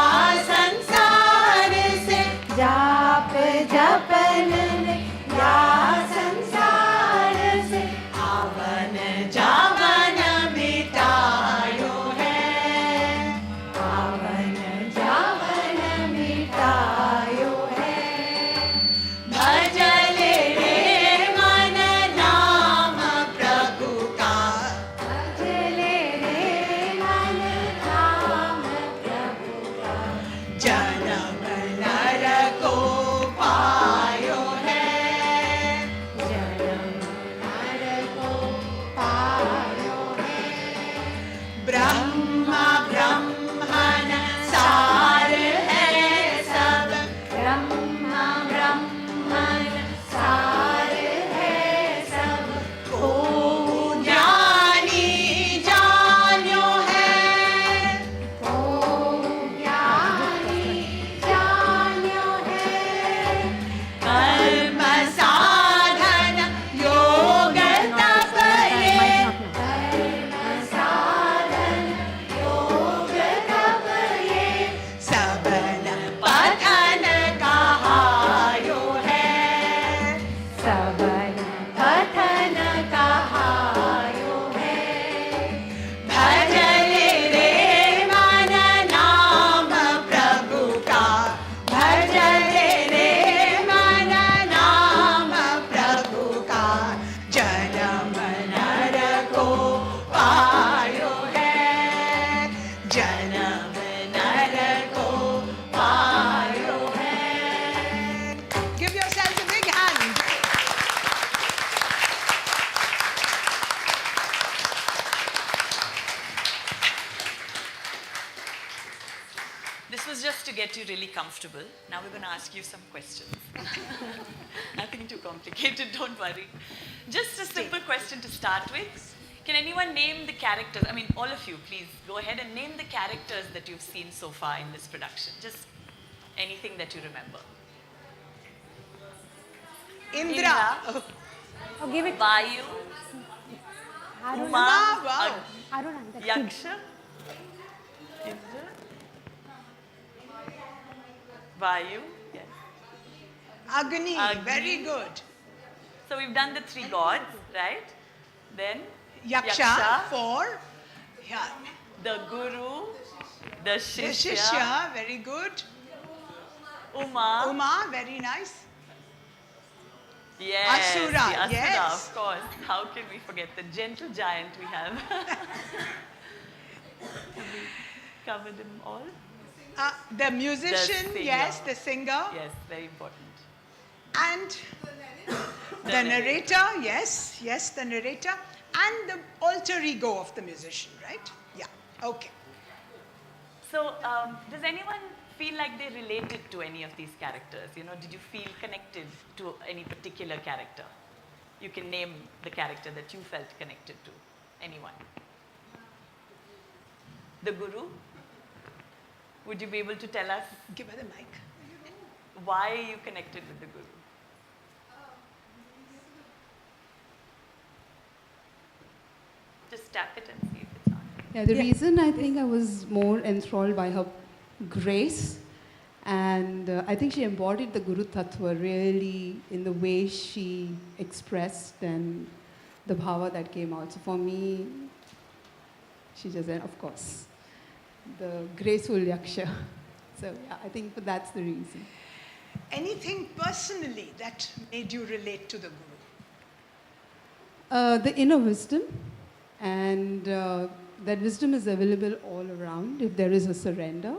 संसार से जाप जपन या संसार से आवन जावन मिटायो है आवन जावन मिटायो है भजले रे मन नाम प्रभु का भजले रे मन नाम प्रभु का जन्म नर को पायो है जन्म नर को पायो है ब्रह्मा ब्रह्मन सार है सब ब्रह्मा ब्रह्मन सार है सब को ज्ञानी जान्यो है को ज्ञानी जान्यो है कर्म साधन योग तप ये कर्म साधन योग तप ये सबन पठन कहायो है सबन पठन कहायो है भजले रे मन नाम प्रभु का भजले रे मन नाम प्रभु का जन्म नर को पायो है जन्म नर को पायो है Give yourselves a big hand. This was just to get you really comfortable. Now we're going to ask you some questions. Nothing too complicated, don't worry. Just a simple question to start with. Can anyone name the characters? I mean, all of you, please go ahead and name the characters that you've seen so far in this production. Just anything that you remember. Indra. Oh, give it. Vayu, Arun. Uma, Wow. Arun. That's good. Yaksha, Indra, Vayu, yes. Agni. Agni. Very good. So we've done the three gods, right? Then Yaksha. 4. Yeah. the Guru, the The Shishya, Shishya. Very good. Uma, Uma. Very nice. Yes, Asura, the Asura, yes. of course. How can we forget the gentle giant we have? Have we covered them all? The musician, singer. yes, the singer. Yes, very important. And the narrator, yes, yes, the narrator. And the alter ego of the musician, right? Yeah, okay. So, does anyone feel like they related to any of these characters? You know, did you feel connected to any particular character? You can name the character that you felt connected to. Anyone? The Guru? Would you be able to tell us Give her the mic. why you connected with the Guru? Just tap it and see if it's on. Yeah, the Yeah. reason I think I was more enthralled by her grace, and I think she embodied the Guru Tattva really in the way she expressed and the bhava that came out. So for me, she just, and of course, the graceful yaksha. So yeah, I think that's the reason. Anything personally that made you relate to the Guru? The inner wisdom, and that wisdom is available all around if there is a surrender,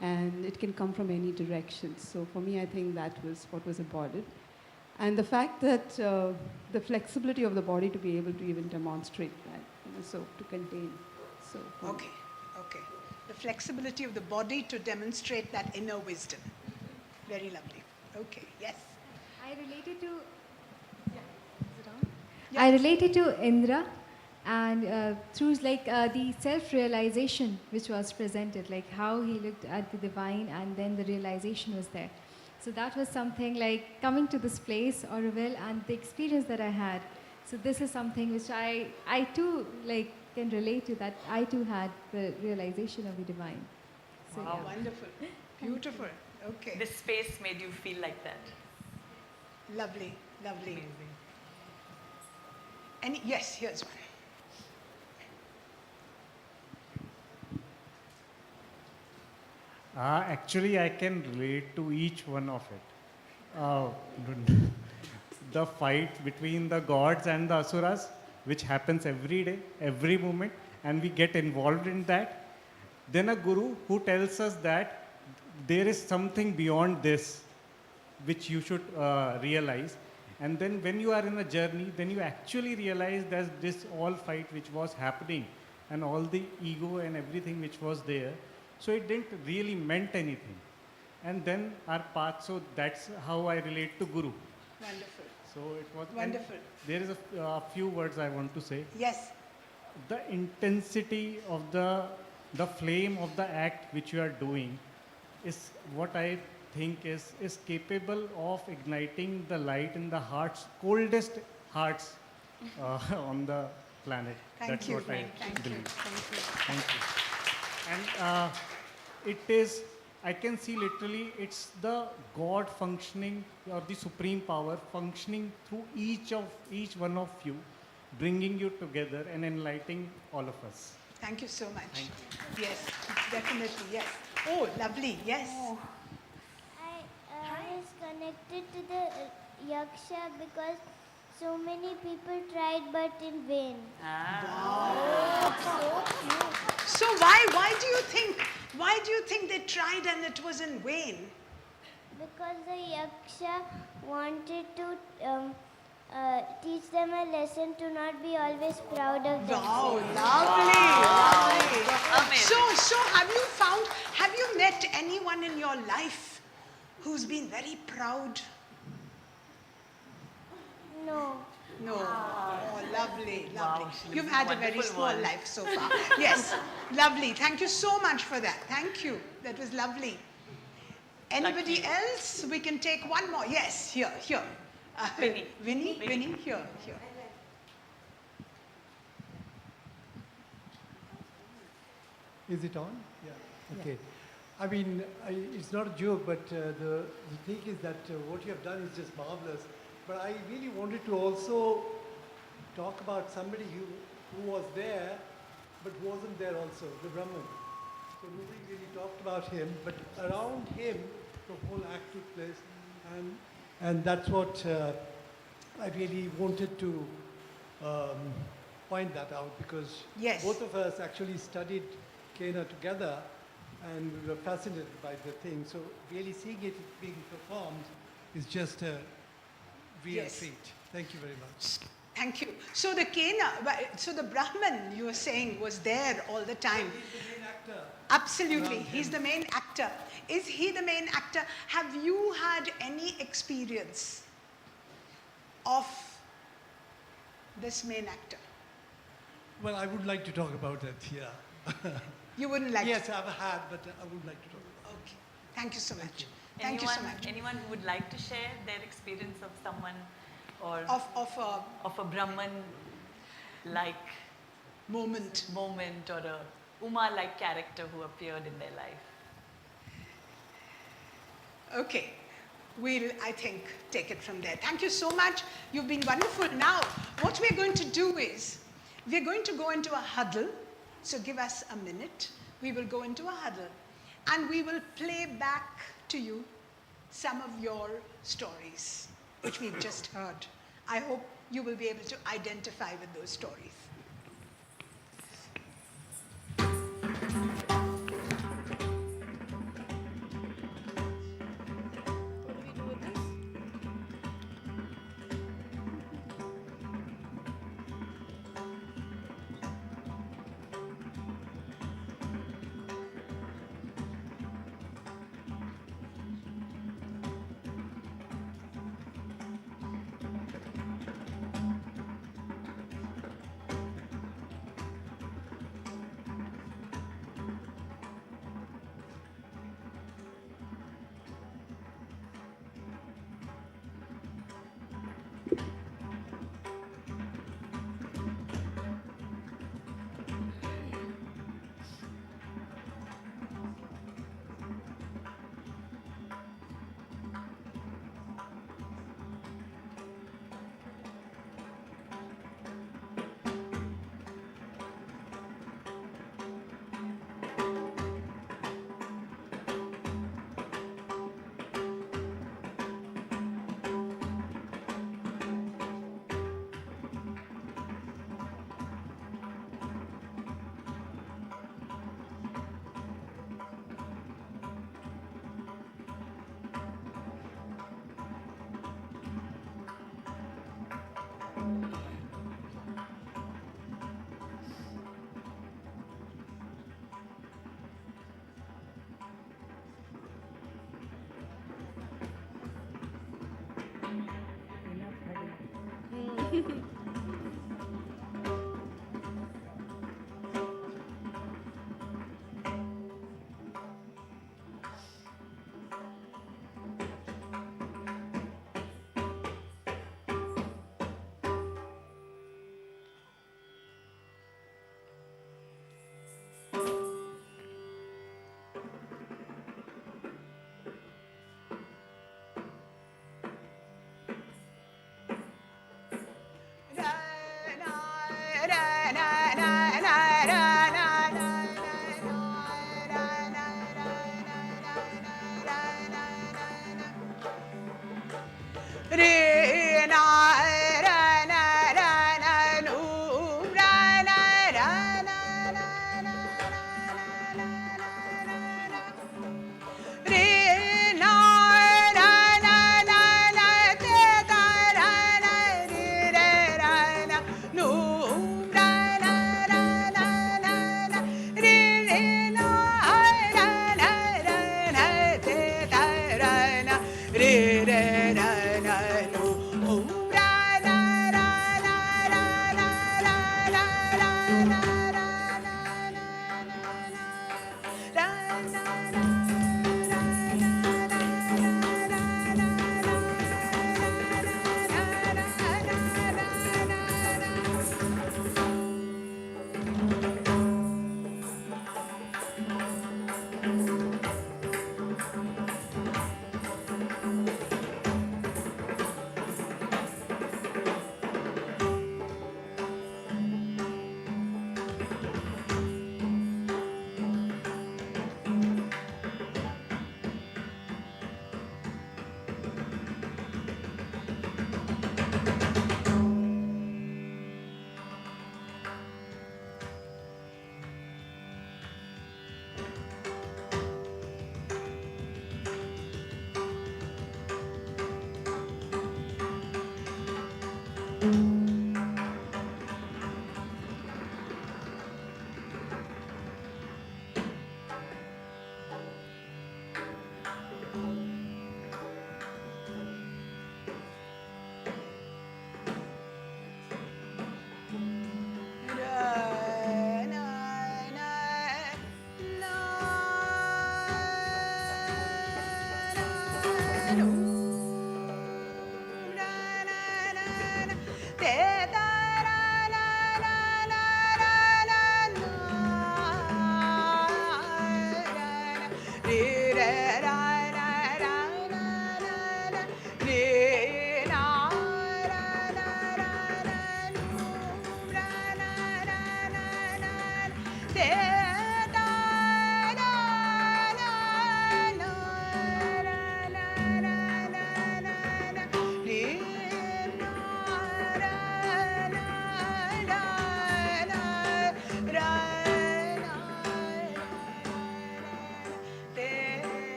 and it can come from any direction. So for me, I think that was what was embodied. And the fact that the flexibility of the body to be able to even demonstrate that, so to contain. So for me. Okay, okay. The flexibility of the body to demonstrate that inner wisdom. Very lovely. Okay, yes. I related to. Is it on? I related to Indra, and through the self-realization which was presented, like how he looked at the divine, and then the realization was there. So that was something like coming to this place, Auroville, and the experience that I had. So this is something which I too can relate to, that I too had the realization of the divine. So, Wow, yeah. wonderful. Beautiful. Okay. This space made you feel like that. Lovely, lovely. Amazing. Any, yes, here's one. Actually, I can relate to each one of it. The fight between the gods and the asuras, which happens every day, every moment, and we get involved in that. Then a guru who tells us that there is something beyond this, which you should realize. And then when you are in a journey, then you actually realize that this all fight which was happening and all the ego and everything which was there, so it didn't really meant anything. And then our path, so that's how I relate to Guru. Wonderful. So it was Wonderful. There is a few words I want to say. Yes. The intensity of the flame of the act which you are doing is what I think is capable of igniting the light in the hearts, coldest hearts on the planet. Thank That's you. what I Thank you. believe. Thank you. Thank you. And it is, I can see literally, it's the God functioning, or the supreme power functioning through each one of you, bringing you together and enlightening all of us. Thank you so much. Yes, definitely, yes. Oh, lovely, yes. I was connected to the yaksha because so many people tried but in vain. So why do you think they tried and it was in vain? Because the yaksha wanted to teach them a lesson to not be always proud of Wow, themselves. lovely. Amazing. So have you met anyone in your life who's been very proud? No. No. Oh, lovely, lovely. Wow, she lives You've a had a very wonderful small one. life so far. Yes, lovely. Thank you so much for that. Thank you. That was lovely. Anybody Lucky. else? We can take one more. Yes, here. Vinny. Vinny, here. Is it on? Yeah. Okay. I mean, it's not a joke, but the thing is that what you have done is just marvelous. But I really wanted to also talk about somebody who was there, but wasn't there also, the Brahman. So nobody really talked about him, but around him, the whole act took place. And that's what I really wanted to point that out because Yes. both of us actually studied Kena together and we were fascinated by the thing. So really seeing it being performed is just a real Yes. treat. Thank you very much. Thank you. So the so the Brahman you were saying was there all the time. He's the main actor. Absolutely, Around he's him. the main actor. Is he the main actor? Have you had any experience of this main actor? Well, I would like to talk about it, yeah. You wouldn't like Yes, to? I've had, but I would like to talk about Okay. Thank you so much. you. Thank you so much. Anyone who would like to share their experience of someone or Of of a Brahman like moment. moment or a Uma like character who appeared in their life? Okay. We'll, I think, take it from there. Thank you so much. You've been wonderful. Now, what we're going to do is, we're going to go into a huddle. So give us a minute. We will go into a huddle. And we will play back to you some of your stories, which we've just heard. I hope you will be able to identify with those stories. re re ra ra no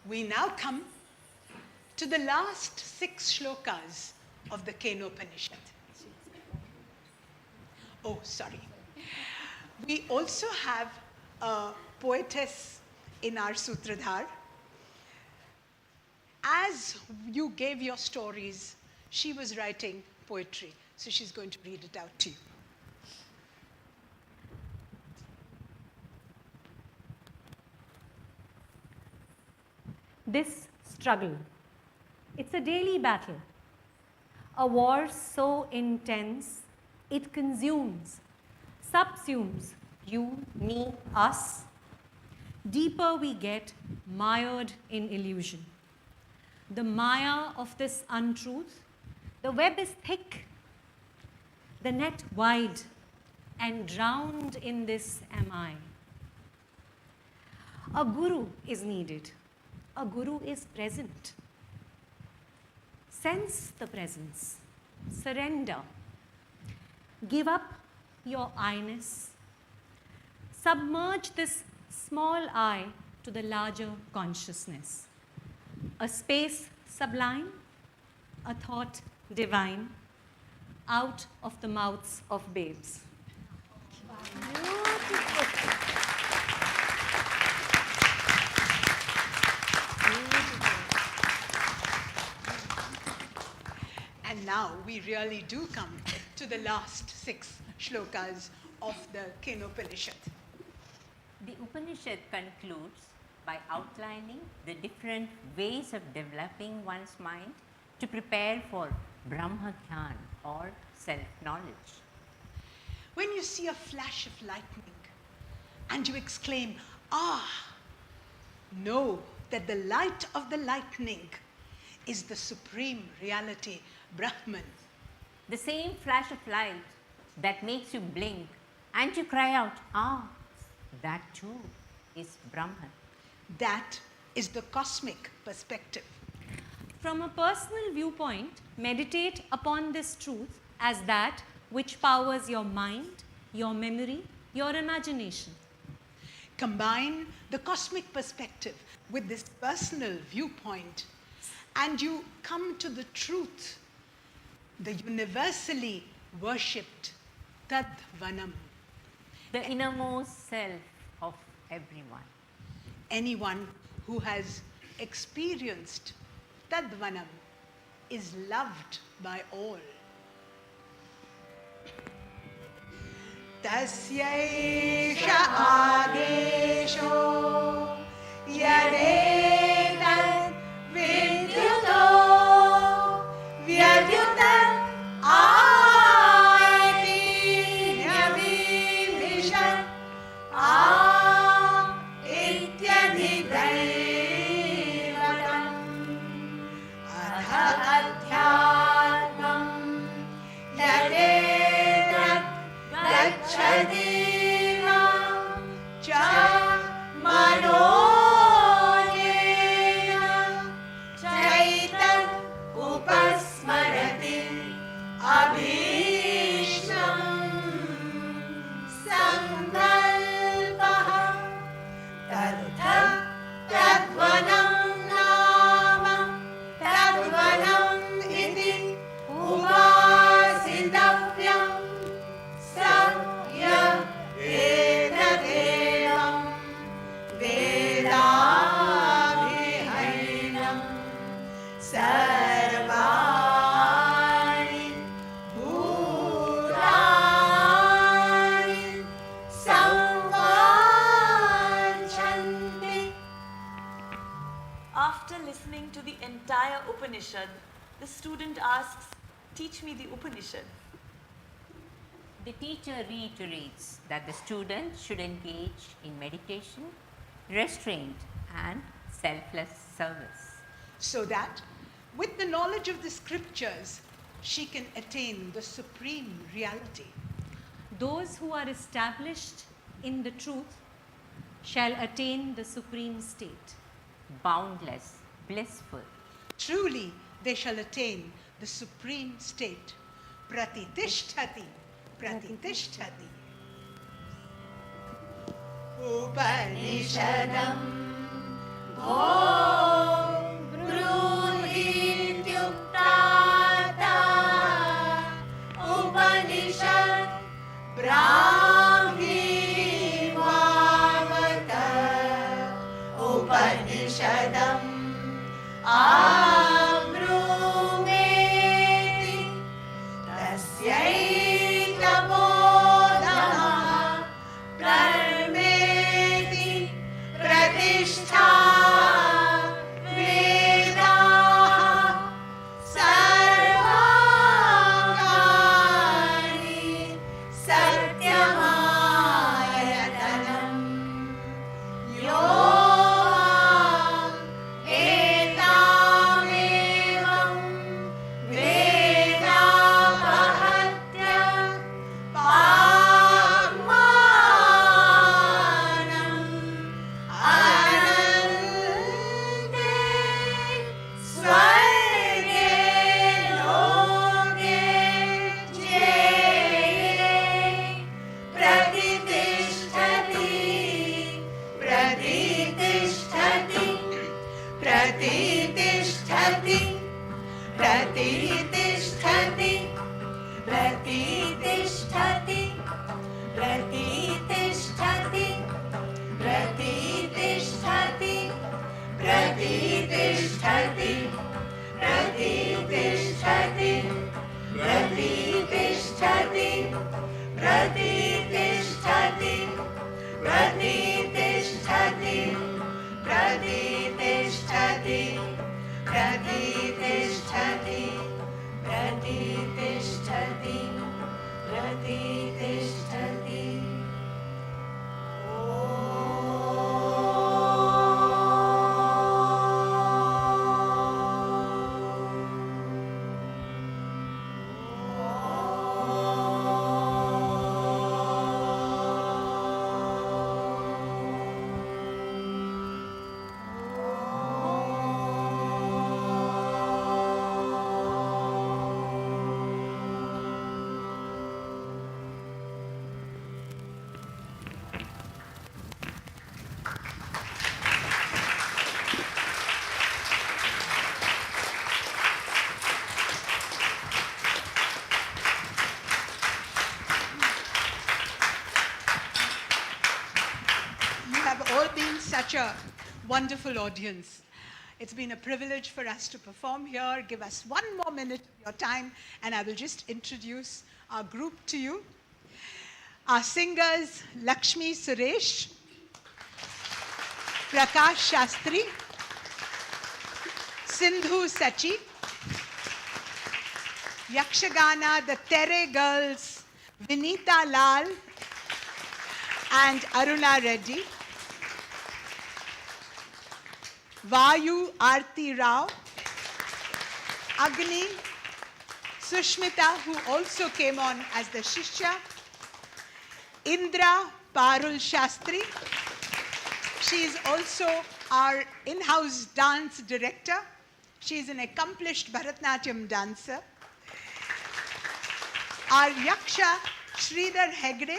We now come to the last 6 shlokas of the Kena Upanishad. Oh, sorry. We also have a poetess in our Sutradhar. As you gave your stories, she was writing poetry, so she's going to read it out to you. This struggle, it's a daily battle. A war so intense, it consumes, subsumes you, me, us. Deeper we get, mired in illusion. The mire of this untruth, the web is thick, the net wide, and drowned in this am I. A guru is needed. A guru is present. Sense the presence. Surrender. Give up your I-ness. Submerge this small I to the larger consciousness. A space sublime, a thought divine, out of the mouths of babes. And now we really do come to the last 6 shlokas of the Kena Upanishad. The Upanishad concludes by outlining the different ways of developing one's mind to prepare for Brahma Gyan or self-knowledge. When you see a flash of lightning and you exclaim, "Ah!" know that the light of the lightning is the supreme reality, Brahman. The same flash of light that makes you blink and you cry out, "Ah!" that too is Brahman. That is the cosmic perspective. From a personal viewpoint, meditate upon this truth as that which powers your mind, your memory, your imagination. Combine the cosmic perspective with this personal viewpoint, and you come to the truth, the universally worshipped Tadvanam. The innermost self of everyone. Anyone who has experienced tadvanam is loved by all. Tasyaisha adesho yadetat vidyuto vyadyutat aiti nyavimishat ityadhidaivatam adha adhyatmam yadetat gacchadeva cha manojena chaitat upasmarati abhishtam sankalpah tadtha tadvanam nama tadvanam iti upasitavyam Satya edadevam vedabhihainam sarvani bhutani samvachanti. After listening to the entire Upanishad, the student asks, teach me the Upanishad. The teacher reiterates that the student should engage in meditation, restraint, and selfless service. So that with the knowledge of the scriptures, she can attain the supreme reality. Those who are established in the truth shall attain the supreme state. Boundless, blissful. Truly, they shall attain the supreme state. Pratitishthati, pratitishthati. Upanishadam Om Bruhityuktata Upanishad Brahmi Vavata Upanishadam Abrumeti Tasyaita Bodhamaha Prameti Pratishtha Vedaha Sarvangani Satyamayatanam Yoham Etamevam Vedapahatya Pagmanam Anante Swarge Loke Jeye Pratitishthati Pratitishthati Pratitishthati Pratitishthati Pratitishthati Pratitishthati Pratitishthati Pratitishthati Pratitishthati Pratitishthati Pratitishthati Pratitishthati Pratitishthati Pratitishthati Pratitishthati Pratitishthati You have all been such a wonderful audience. It's been a privilege for us to perform here. Give us one more minute of your time, and I will just introduce our group to you. Our singers, Lakshmi Suresh, Prakash Shastri, Sindhu Sachi, Yakshagana, the Tere Girls, Vinita Lal, and Aruna Reddy. Vayu Aarti Rao, Agni, Sushmita, who also came on as the Shishya, Indra Parul Shastri. She is also our in-house dance director. She is an accomplished Bharatanatyam dancer. Our Yaksha, Sridhar Hegde,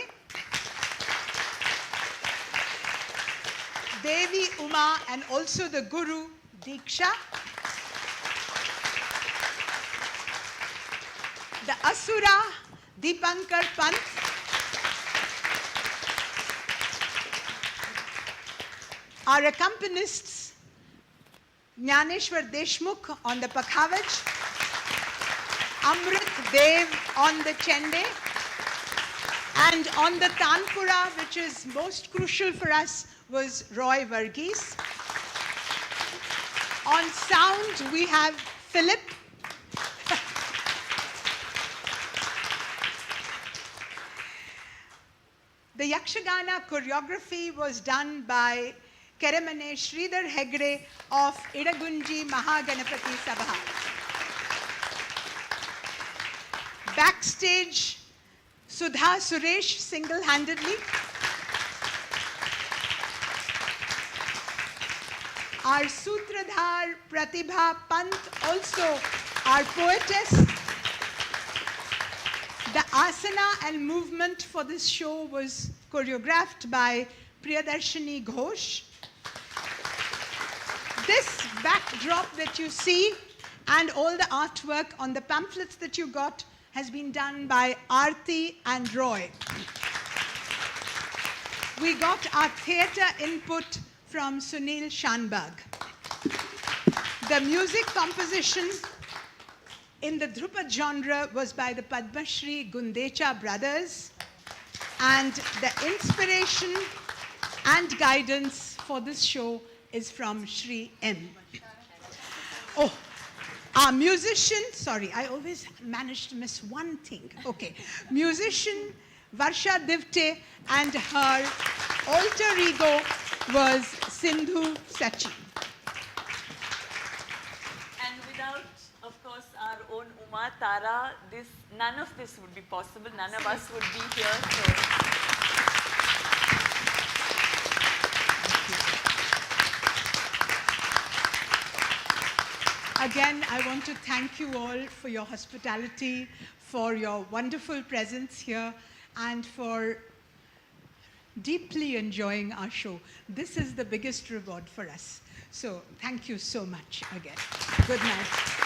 Devi Uma, and also the Guru, Diksha. The Asura, Deepankar Pant. Our accompanists, Jnaneshwar Deshmukh on the Pakhavaj, Amrit Dev on the Chende, and on the Tanpura, which is most crucial for us, was Roy Varghese. On sound, we have Philip. The Yakshagana choreography was done by Keramane Sridhar Hegde of Idagunji Mahaganapati Sabha. Backstage, Sudha Suresh single-handedly. Our Sutradhar Pratibha Pant, also our poetess. The asana and movement for this show was choreographed by Priyadarshini Ghosh. This backdrop that you see and all the artwork on the pamphlets that you got has been done by Aarti and Roy. We got our theatre input from Sunil Shanbag. The music composition in the Dhrupad genre was by the Padma Shri Gundecha brothers, and the inspiration and guidance for this show is from Shri M. Oh, our musician, sorry, I always manage to miss one thing. Okay, musician Varsha Divte, and her alter ego was Sindhu Sachi. And without, of course, our own Uma, Tara, none of this would be possible. None of us would be here. So. Again, I want to thank you all for your hospitality, for your wonderful presence here, and for deeply enjoying our show. This is the biggest reward for us. So thank you so much again. Good night.